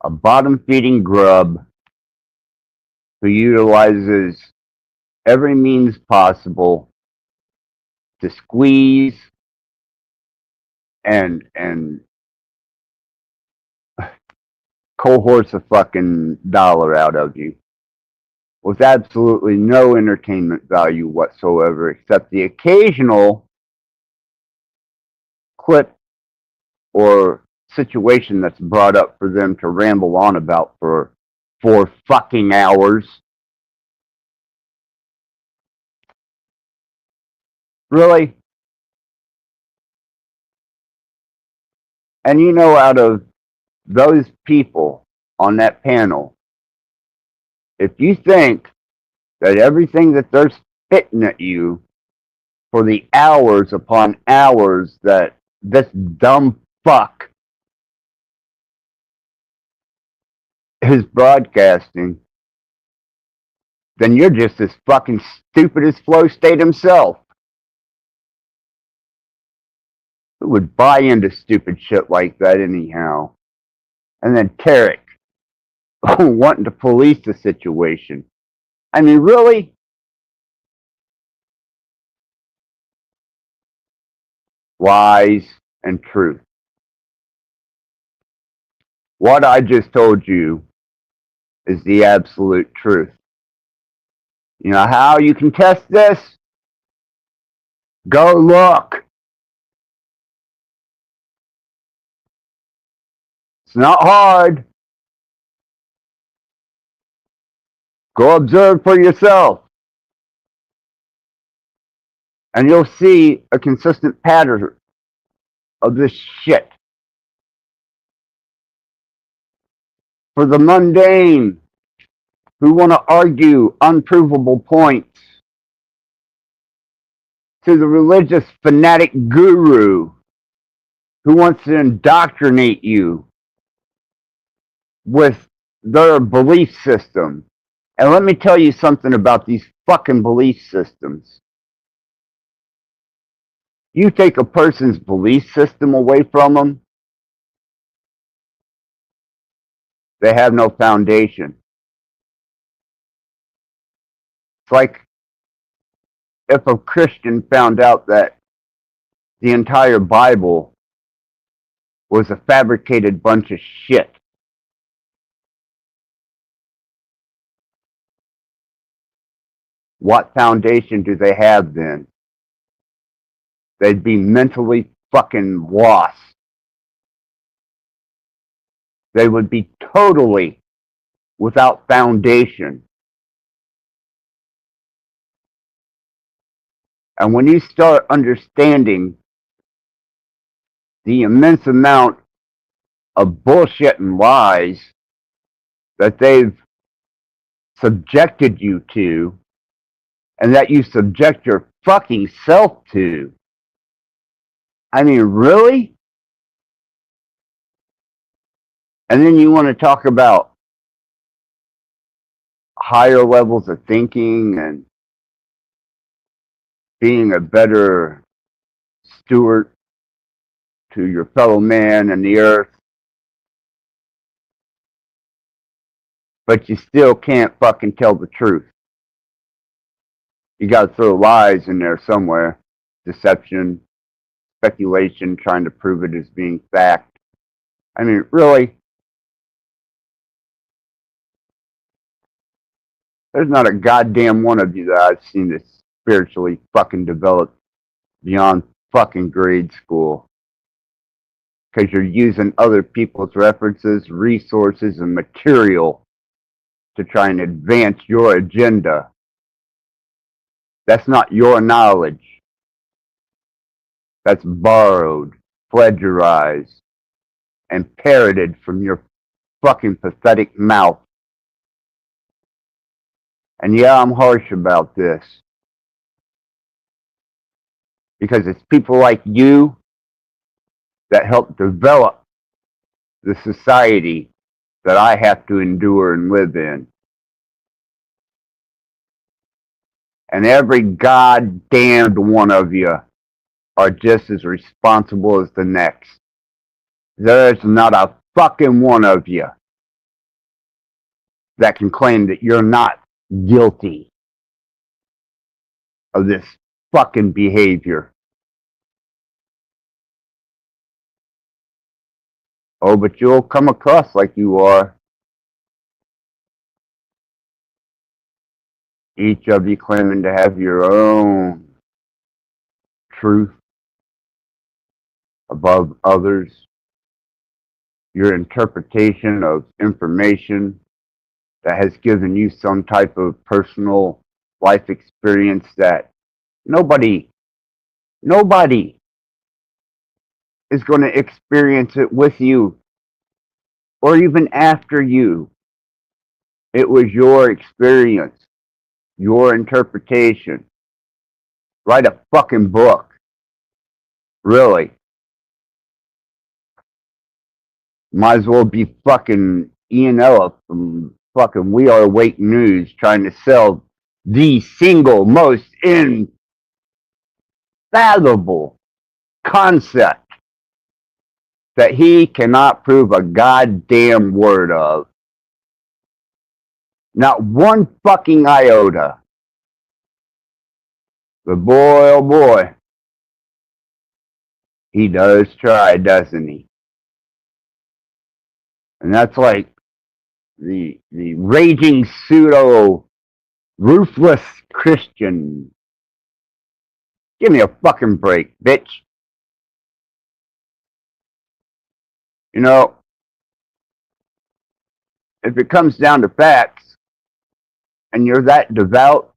A bottom-feeding grub who utilizes every means possible to squeeze and cohorts a fucking dollar out of you with absolutely no entertainment value whatsoever, except the occasional clip or situation that's brought up for them to ramble on about for 4 fucking hours. Really? And you know, out of those people on that panel, if you think that everything that they're spitting at you for the hours upon hours that this dumb fuck is broadcasting, then you're just as fucking stupid as Flow State himself. Who would buy into stupid shit like that anyhow? And then Tarek wanting to police the situation. I mean, really? Lies and truth. What I just told you is the absolute truth. You know how you can test this? Go look. It's not hard. Go observe for yourself. And you'll see a consistent pattern of this shit. For the mundane who want to argue unprovable points, to the religious fanatic guru who wants to indoctrinate you with their belief system. And let me tell you something about these fucking belief systems. You take a person's belief system away from them, they have no foundation. It's like if a Christian found out that the entire Bible was a fabricated bunch of shit. What foundation do they have then? They'd be mentally fucking lost. They would be totally without foundation. And when you start understanding the immense amount of bullshit and lies that they've subjected you to, and that you subject your fucking self to, I mean, really? And then you want to talk about higher levels of thinking and being a better steward to your fellow man and the earth, but you still can't fucking tell the truth. You got to throw lies in there somewhere. Deception, speculation, trying to prove it as being fact. I mean, really? There's not a goddamn one of you that I've seen that's spiritually fucking developed beyond fucking grade school. Because you're using other people's references, resources, and material to try and advance your agenda. That's not your knowledge. That's borrowed, plagiarized, and parroted from your fucking pathetic mouth. And yeah, I'm harsh about this. Because it's people like you that help develop the society that I have to endure and live in. And every goddamned one of you are just as responsible as the next. There's not a fucking one of you that can claim that you're not guilty of this fucking behavior. Oh, but you'll come across like you are. Each of you claiming to have your own truth above others. Your interpretation of information that has given you some type of personal life experience that nobody is going to experience it with you or even after you. It was your experience, your interpretation. Write a fucking book. Really. Might as well be fucking Ian Ella from fucking We Are Awake News trying to sell the single most infallible concept that he cannot prove a goddamn word of. Not one fucking iota. But boy, oh boy, he does try, doesn't he? And that's like the raging pseudo ruthless Christian. Give me a fucking break, bitch. You know, if it comes down to facts, and you're that devout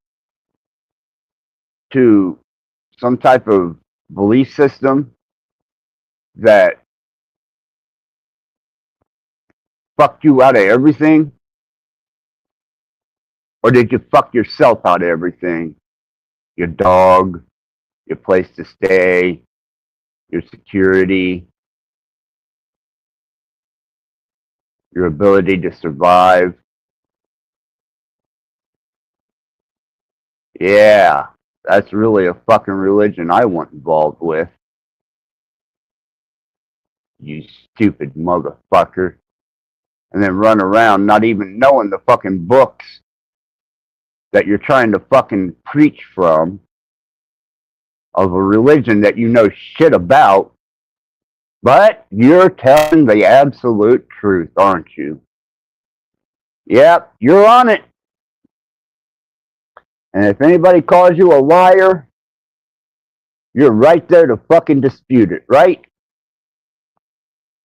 to some type of belief system that fucked you out of everything, or did you fuck yourself out of everything? Your dog, your place to stay, your security, your ability to survive. Yeah, that's really a fucking religion I want involved with. You stupid motherfucker. And then run around not even knowing the fucking books that you're trying to fucking preach from, of a religion that you know shit about, but you're telling the absolute truth, aren't you? Yep, you're on it. And if anybody calls you a liar, you're right there to fucking dispute it, right?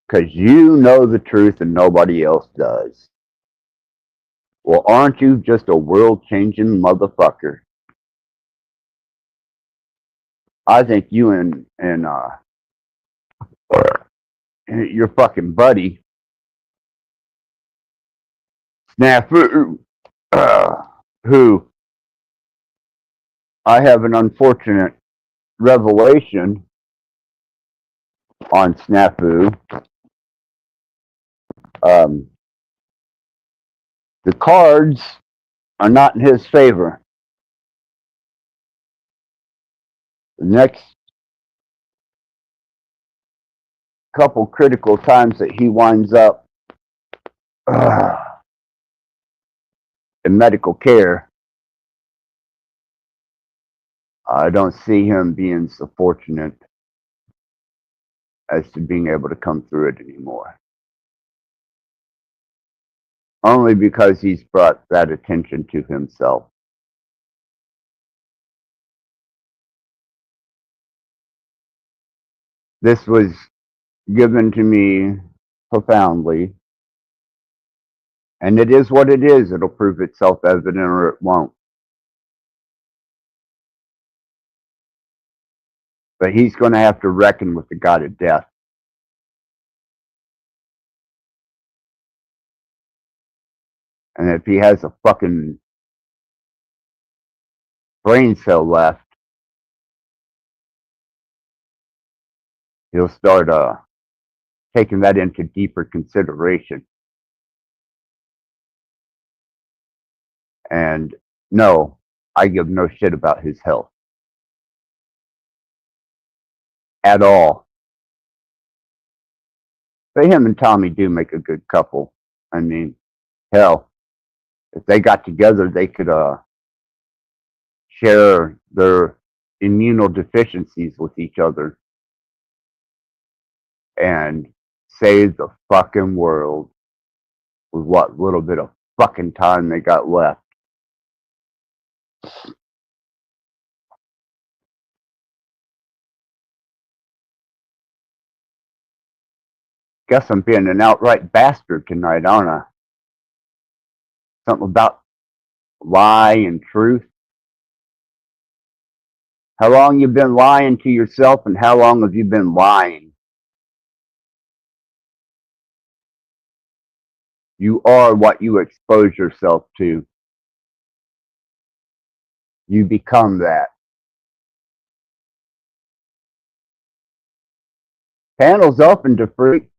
Because you know the truth and nobody else does. Well, aren't you just a world-changing motherfucker? I think you and your fucking buddy, Snafu, who I have an unfortunate revelation on Snafu. The cards are not in his favor. The next couple critical times that he winds up in medical care, I don't see him being so fortunate as to being able to come through it anymore. Only because he's brought that attention to himself. This was given to me profoundly, and it is what it is. It'll prove itself evident or it won't. But he's going to have to reckon with the god of death. And if he has a fucking brain cell left, he'll start taking that into deeper consideration. And no, I give no shit about his health. At all. But him and Tommy do make a good couple. I mean, hell, if they got together, they could share their immunodeficiencies with each other and save the fucking world with what little bit of fucking time they got left. Guess I'm being an outright bastard tonight, aren't I? Something about lie and truth. How long you been lying to yourself, and how long have you been lying? You are what you expose yourself to. You become that. Panel's open to freak.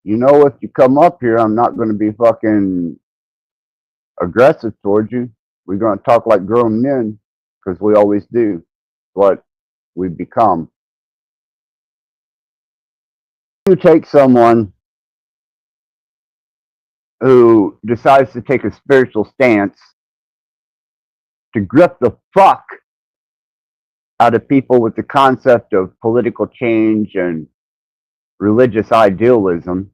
You know, if you come up here, I'm not going to be fucking aggressive towards you. We're going to talk like grown men, because we always do what we become. You take someone who decides to take a spiritual stance to grip the fuck out of people with the concept of political change and religious idealism,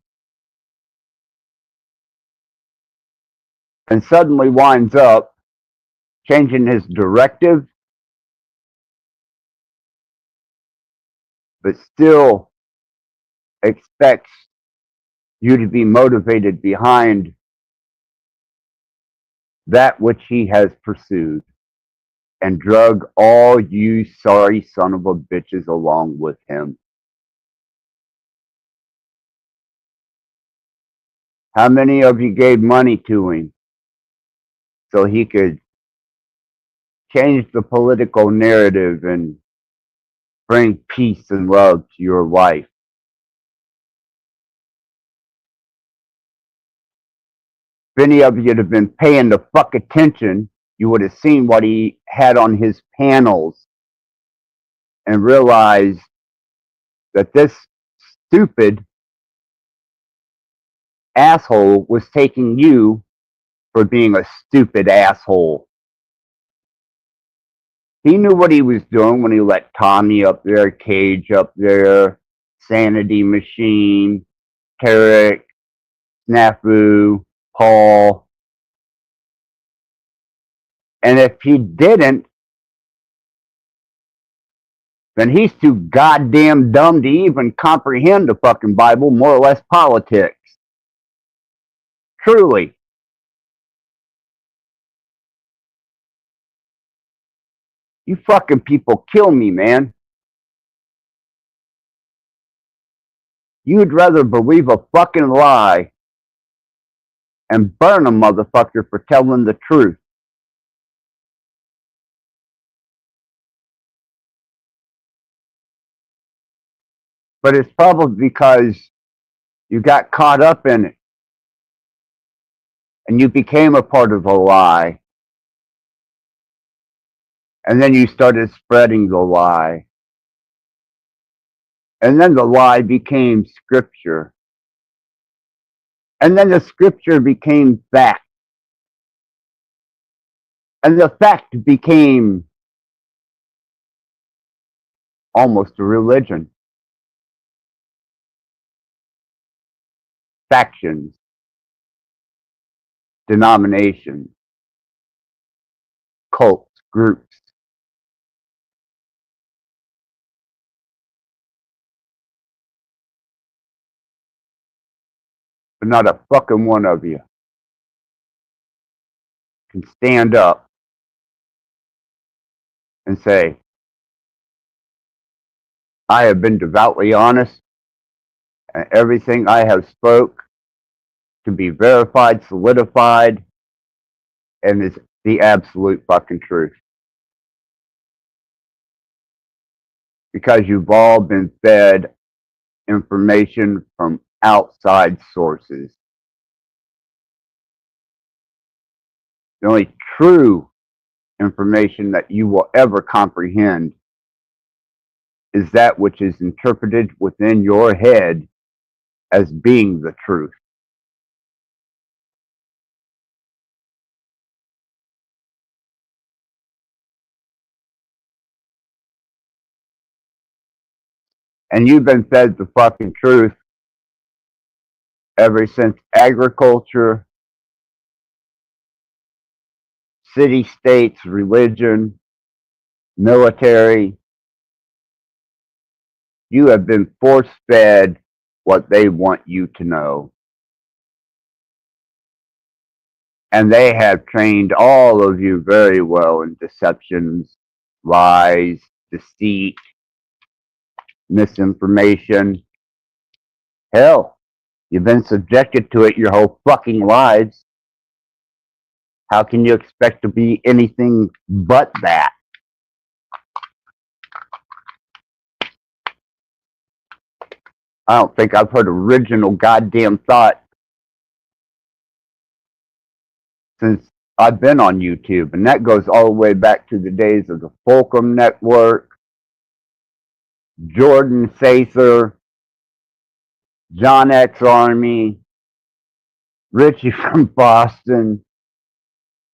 and suddenly winds up changing his directive, but still expects you to be motivated behind that which he has pursued, and drug all you sorry son of a bitches along with him. How many of you gave money to him so he could change the political narrative and bring peace and love to your life? If any of you had have been paying the fuck attention, you would have seen what he had on his panels and realized that this stupid asshole was taking you for being a stupid asshole. He knew what he was doing when he let Tommy up there, Cage up there, Sanity Machine, Tarek, Snafu, Paul. And if he didn't, then he's too goddamn dumb to even comprehend the fucking Bible, more or less politics. Truly. You fucking people kill me, man. You'd rather believe a fucking lie and burn a motherfucker for telling the truth. But it's probably because you got caught up in it and you became a part of the lie. And then you started spreading the lie. And then the lie became scripture. And then the scripture became fact. And the fact became almost a religion. Factions. Denominations. Cults. Groups. But not a fucking one of you can stand up and say, I have been devoutly honest, and everything I have spoke can be verified, solidified, and is the absolute fucking truth. Because you've all been fed information from outside sources. The only true information that you will ever comprehend is that which is interpreted within your head as being the truth. And you've been fed the fucking truth ever since agriculture, city-states, religion, military. You have been force-fed what they want you to know. And they have trained all of you very well in deceptions, lies, deceit, misinformation. Hell, You've been subjected to it your whole fucking lives. How can you expect to be anything but that? I don't think I've heard original goddamn thought since I've been on YouTube, and that goes all the way back to the days of the Fulcrum Network, Jordan Sather, John X Army, Richie from Boston.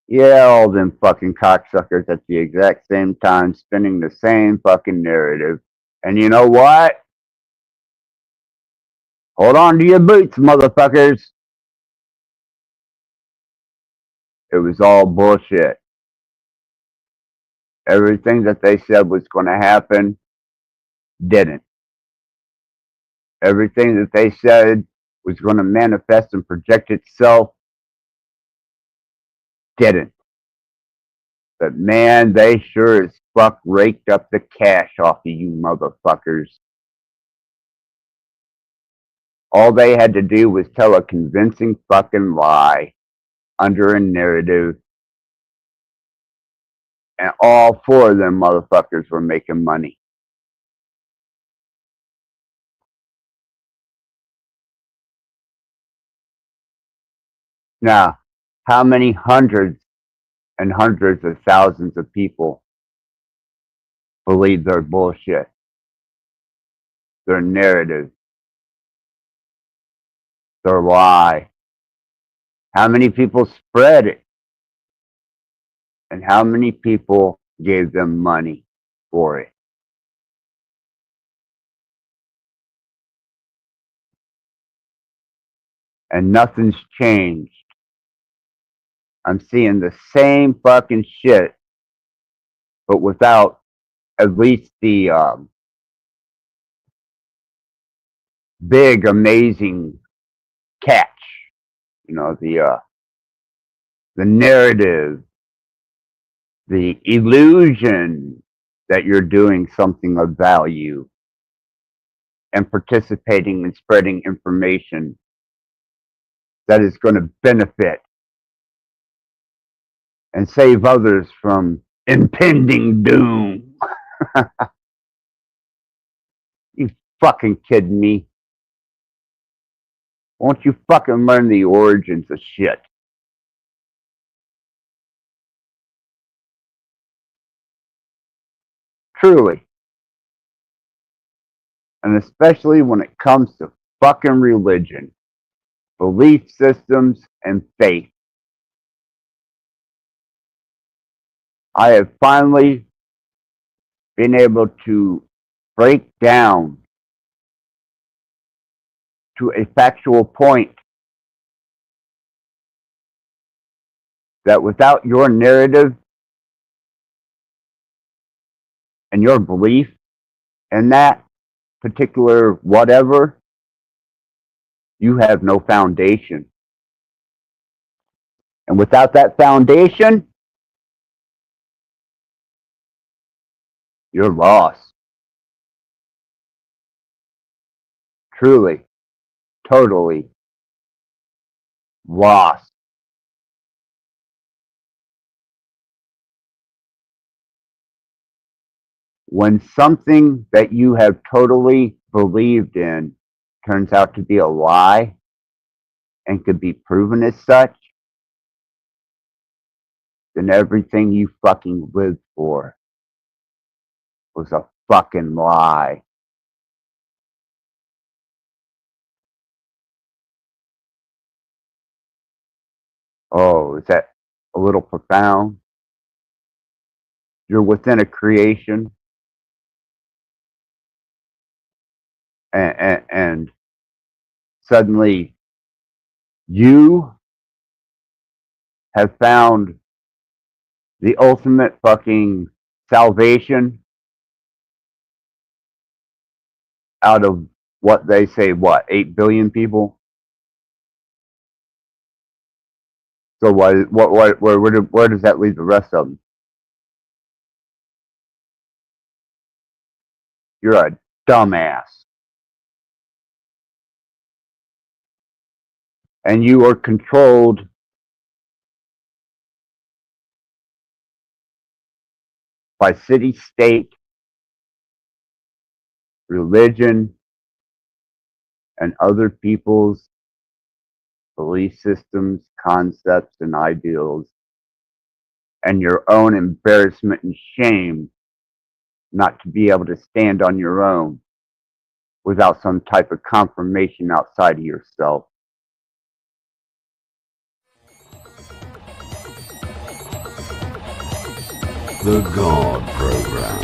Yeah, all them fucking cocksuckers at the exact same time spinning the same fucking narrative. And you know what? Hold on to your boots, motherfuckers. It was all bullshit. Everything that they said was going to happen didn't. Everything that they said was going to manifest and project itself didn't. But man, they sure as fuck raked up the cash off of you motherfuckers. All they had to do was tell a convincing fucking lie under a narrative, and all four of them motherfuckers were making money. Now, how many hundreds and hundreds of thousands of people believe their bullshit, their narrative, their lie? How many people spread it? And how many people gave them money for it? And nothing's changed. I'm seeing the same fucking shit, but without at least the big, amazing catch. You know, the narrative, the illusion that you're doing something of value and participating in spreading information that is going to benefit and save others from impending doom. You fucking kidding me? Won't you fucking learn the origins of shit? Truly. And especially when it comes to fucking religion, belief systems, and faith. I have finally been able to break down to a factual point that without your narrative and your belief in that particular whatever, you have no foundation. And without that foundation, you're lost. Truly, totally lost. When something that you have totally believed in turns out to be a lie and could be proven as such, then everything you fucking lived for was a fucking lie. Oh, is that a little profound? You're within a creation, and suddenly you have found the ultimate fucking salvation out of what they say, 8 billion people? So where does that leave the rest of them? You're a dumbass. and you are controlled by city, state, religion, and other people's belief systems, concepts, and ideals, and your own embarrassment and shame not to be able to stand on your own without some type of confirmation outside of yourself. The God Program.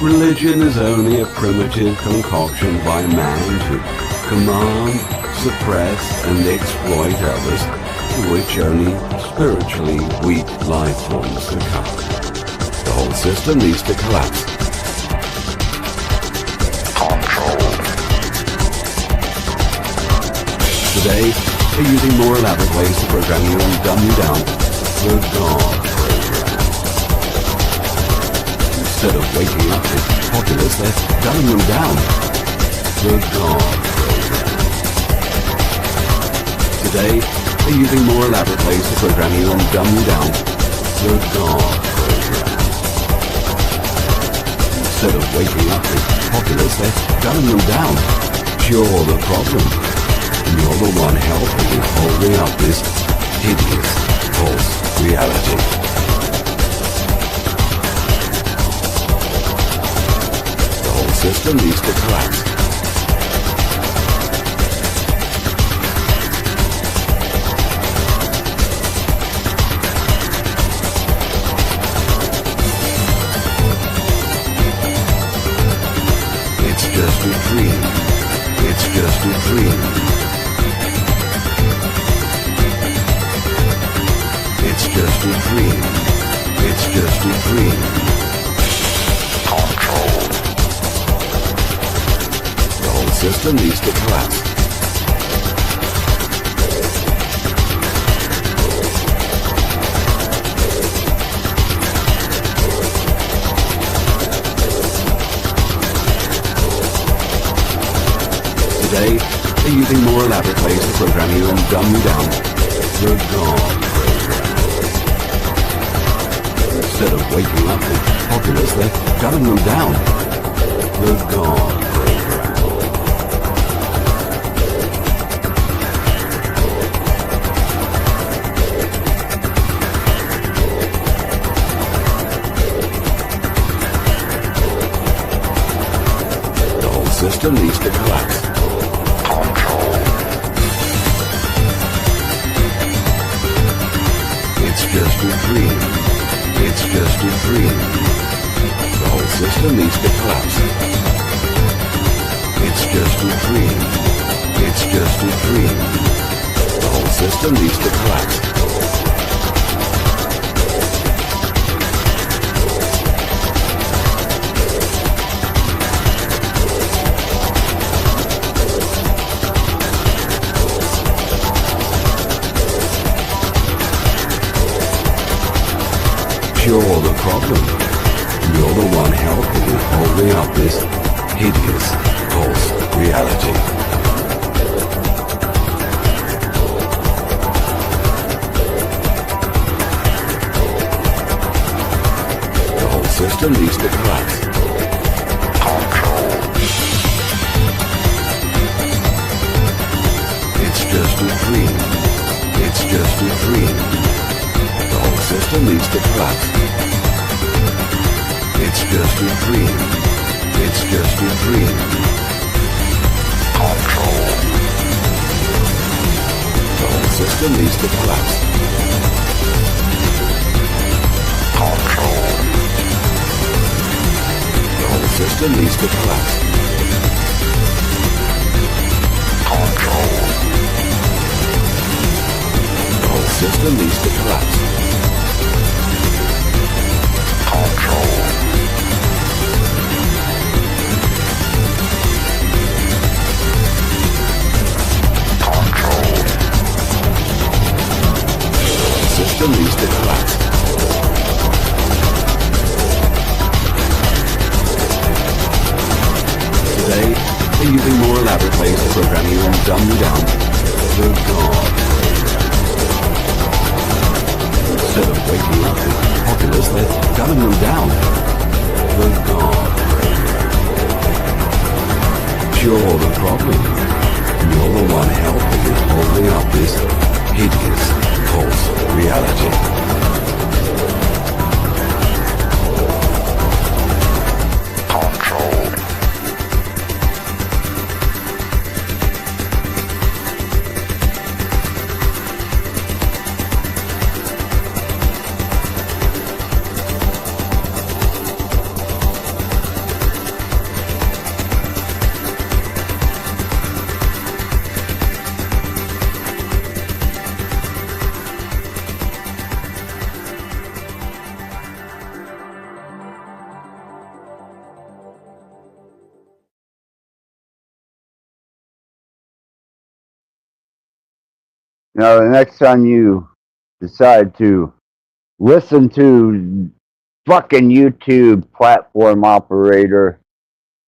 Religion is only a primitive concoction by man to command, suppress, and exploit others, to which only spiritually weak life forms succumb. The whole system needs to collapse. Control. Today, they're using more elaborate ways to program you and dumb you down. The God Program. Instead of waking up the populace, they're dumbing them down. The God Program. Today, they're using more elaborate ways to program you and dumb you down. The God Program. Instead of waking up the populace, they're dumbing them down. You're the problem. And you're the one helping holding up this hideous, false reality. The whole system needs to collapse. It's just a dream. It's just a dream. It's just a dream. It's just a dream. Control. The whole system needs to collapse. Today, they're using more elaborate ways to program you and dumb you down. The God Program. Instead of waking up the populace, they're dumbing them down. The God Program. The whole system needs to collapse. It's just a dream. It's just a dream. The whole system needs to collapse. It's just a dream. It's just a dream. The whole system needs to collapse. You're the problem. You're the one helping in holding up this hideous, false reality. The whole system needs to collapse. Control. It's just a dream. It's just a dream. The whole system needs to collapse. It's just a dream. It's just a dream. Control. The whole system needs to collapse. Control. The whole system needs to collapse. Control. The whole system needs to collapse. Control. Control. The system needs to collapse. Today, they're using more elaborate ways to program you and dumb you down. The God Program. Instead of waking up the populace, they're gunning them down. The God Program. You're the problem. You're the one helping in holding up this hideous false reality. Now, the next time you decide to listen to fucking YouTube platform operator,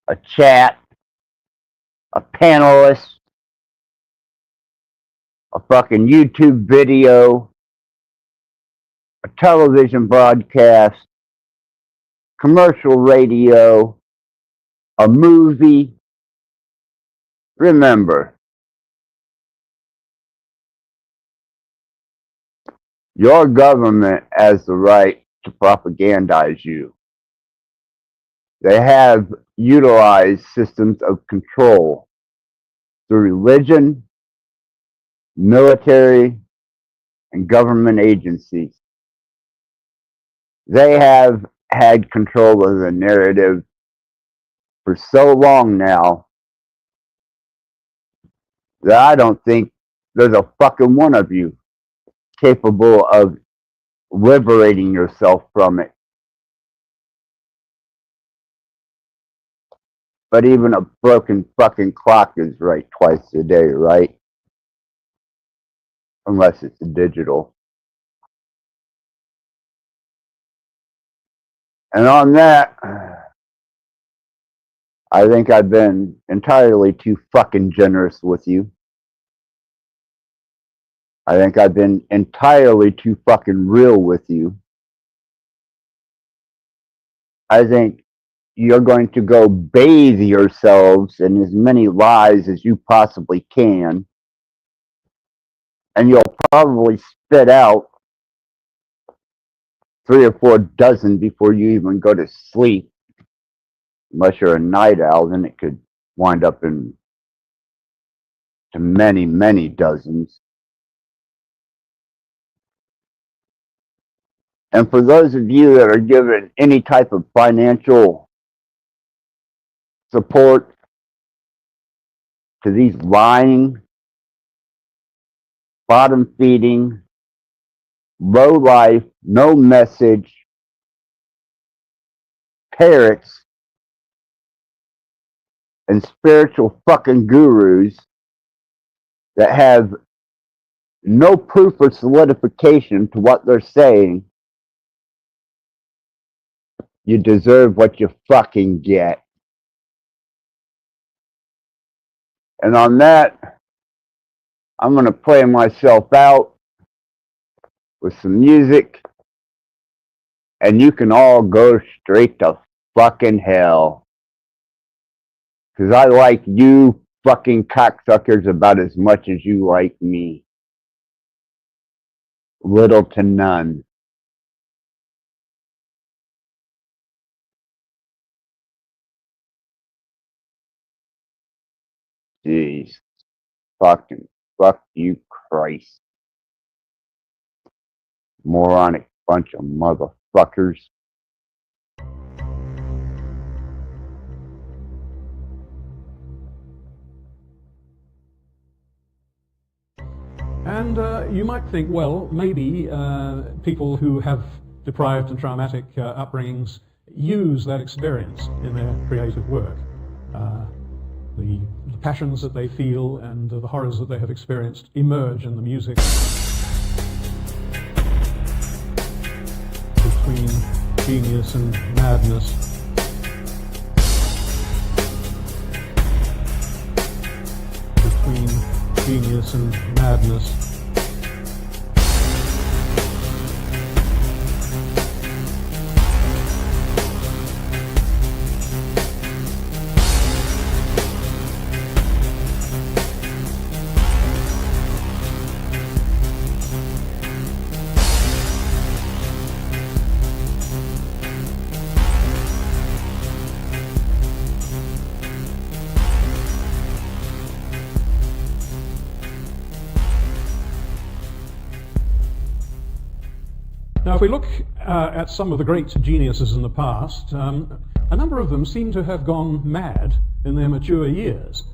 a chat, a panelist, a fucking YouTube video, a television broadcast, commercial radio, a movie, remember, your government has the right to propagandize you. They have utilized systems of control through religion, military, and government agencies. They have had control of the narrative for so long now that I don't think there's a fucking one of you capable of liberating yourself from it. But even a broken fucking clock is right twice a day, right? Unless it's digital. And on that, I think I've been entirely too fucking generous with you. I think I've been entirely too fucking real with you. I think you're going to go bathe yourselves in as many lies as you possibly can. And you'll probably spit out 3 or 4 dozen before you even go to sleep. Unless you're a night owl, then it could wind up in to many, many dozens. And for those of you that are given any type of financial support to these lying, bottom-feeding, low-life, no-message parrots and spiritual fucking gurus that have no proof or solidification to what they're saying, you deserve what you fucking get. And on that, I'm going to play myself out with some music, and you can all go straight to fucking hell. Because I like you fucking cocksuckers about as much as you like me. Little to none. Jeez. Fuck you, Christ. Moronic bunch of motherfuckers. And you might think, well, maybe people who have deprived and traumatic upbringings use that experience in their creative work. The passions that they feel and the horrors that they have experienced emerge in the music. Between genius and madness. Between genius and madness. Now, if we look at some of the great geniuses in the past, a number of them seem to have gone mad in their mature years.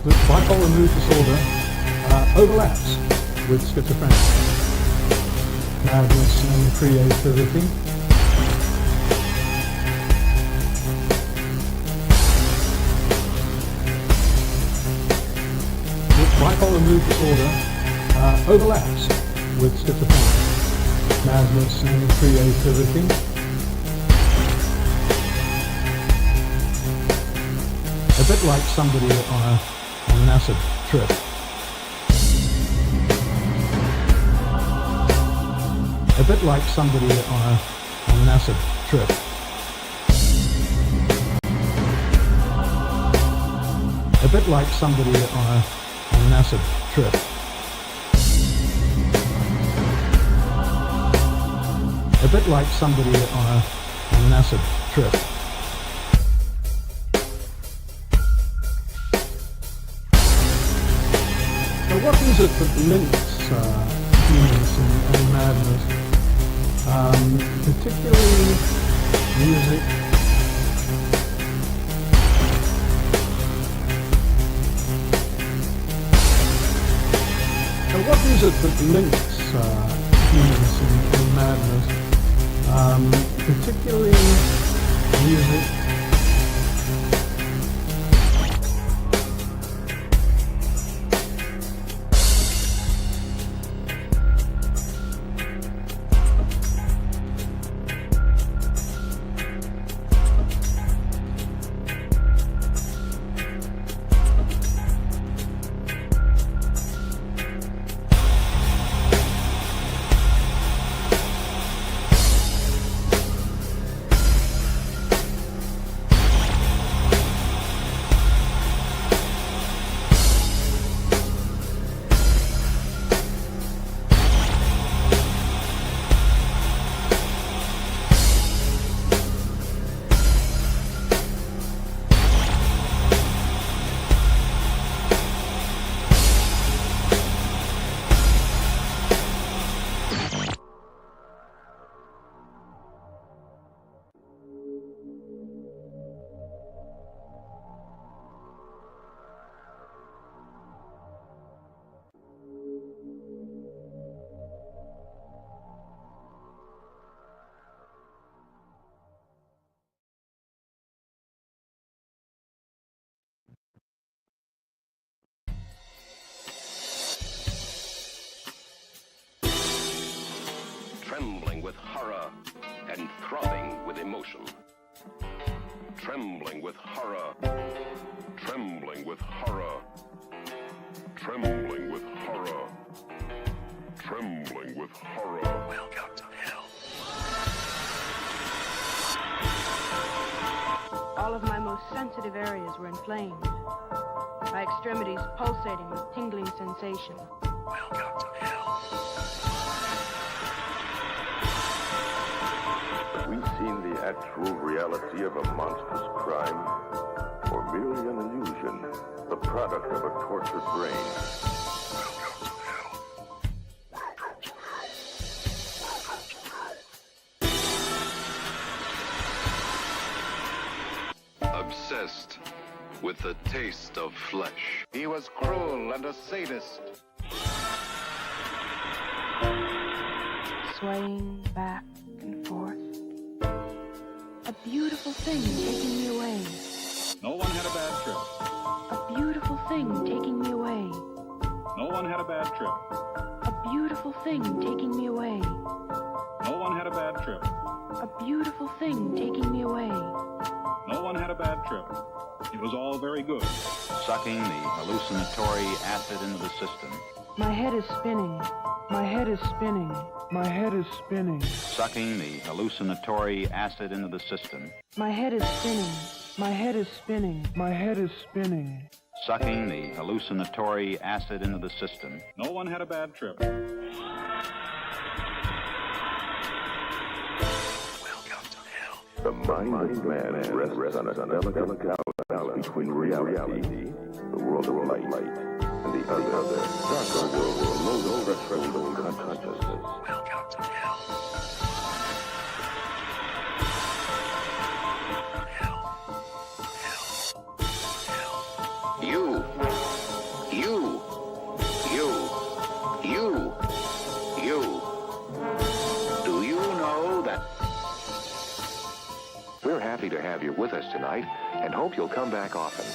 The bipolar mood disorder overlaps with schizophrenia, madness and creativity. The bipolar mood disorder overlaps with schizophrenia, madness and creativity. A bit like somebody on an acid trip. A bit like somebody on an acid trip. A bit like somebody on an acid trip. A bit like somebody on an acid trip. What is it that links genius and madness? Particularly music. What is it that links genius and madness? Particularly music. Trembling with horror and throbbing with emotion. Trembling with horror. Trembling with horror. Trembling with horror. Trembling with horror. Welcome to hell. All of my most sensitive areas were inflamed. My extremities pulsating with tingling sensation. Welcome to hell. Have we seen the actual reality of a monstrous crime? Or merely an illusion, the product of a tortured brain? Obsessed with the taste of flesh. He was cruel and a sadist. Swaying back and forth, A beautiful thing taking me away. No one had a bad trip. A beautiful thing taking me away. No one had a bad trip. A beautiful thing taking me away. No one had a bad trip. A beautiful thing taking me away. No one had a bad trip. It was all very good. Sucking the hallucinatory acid into the system. My head is spinning. My head is spinning. My head is spinning. Sucking the hallucinatory acid into the system. My head is spinning. My head is spinning. My head is spinning. Sucking the hallucinatory acid into the system. No one had a bad trip. The mind of man rests on a delicate balance between reality, the world of light, and the other, darker world below the threshold of consciousness. Welcome to hell. You. Do you know that? We're happy to have you with us tonight and hope you'll come back often.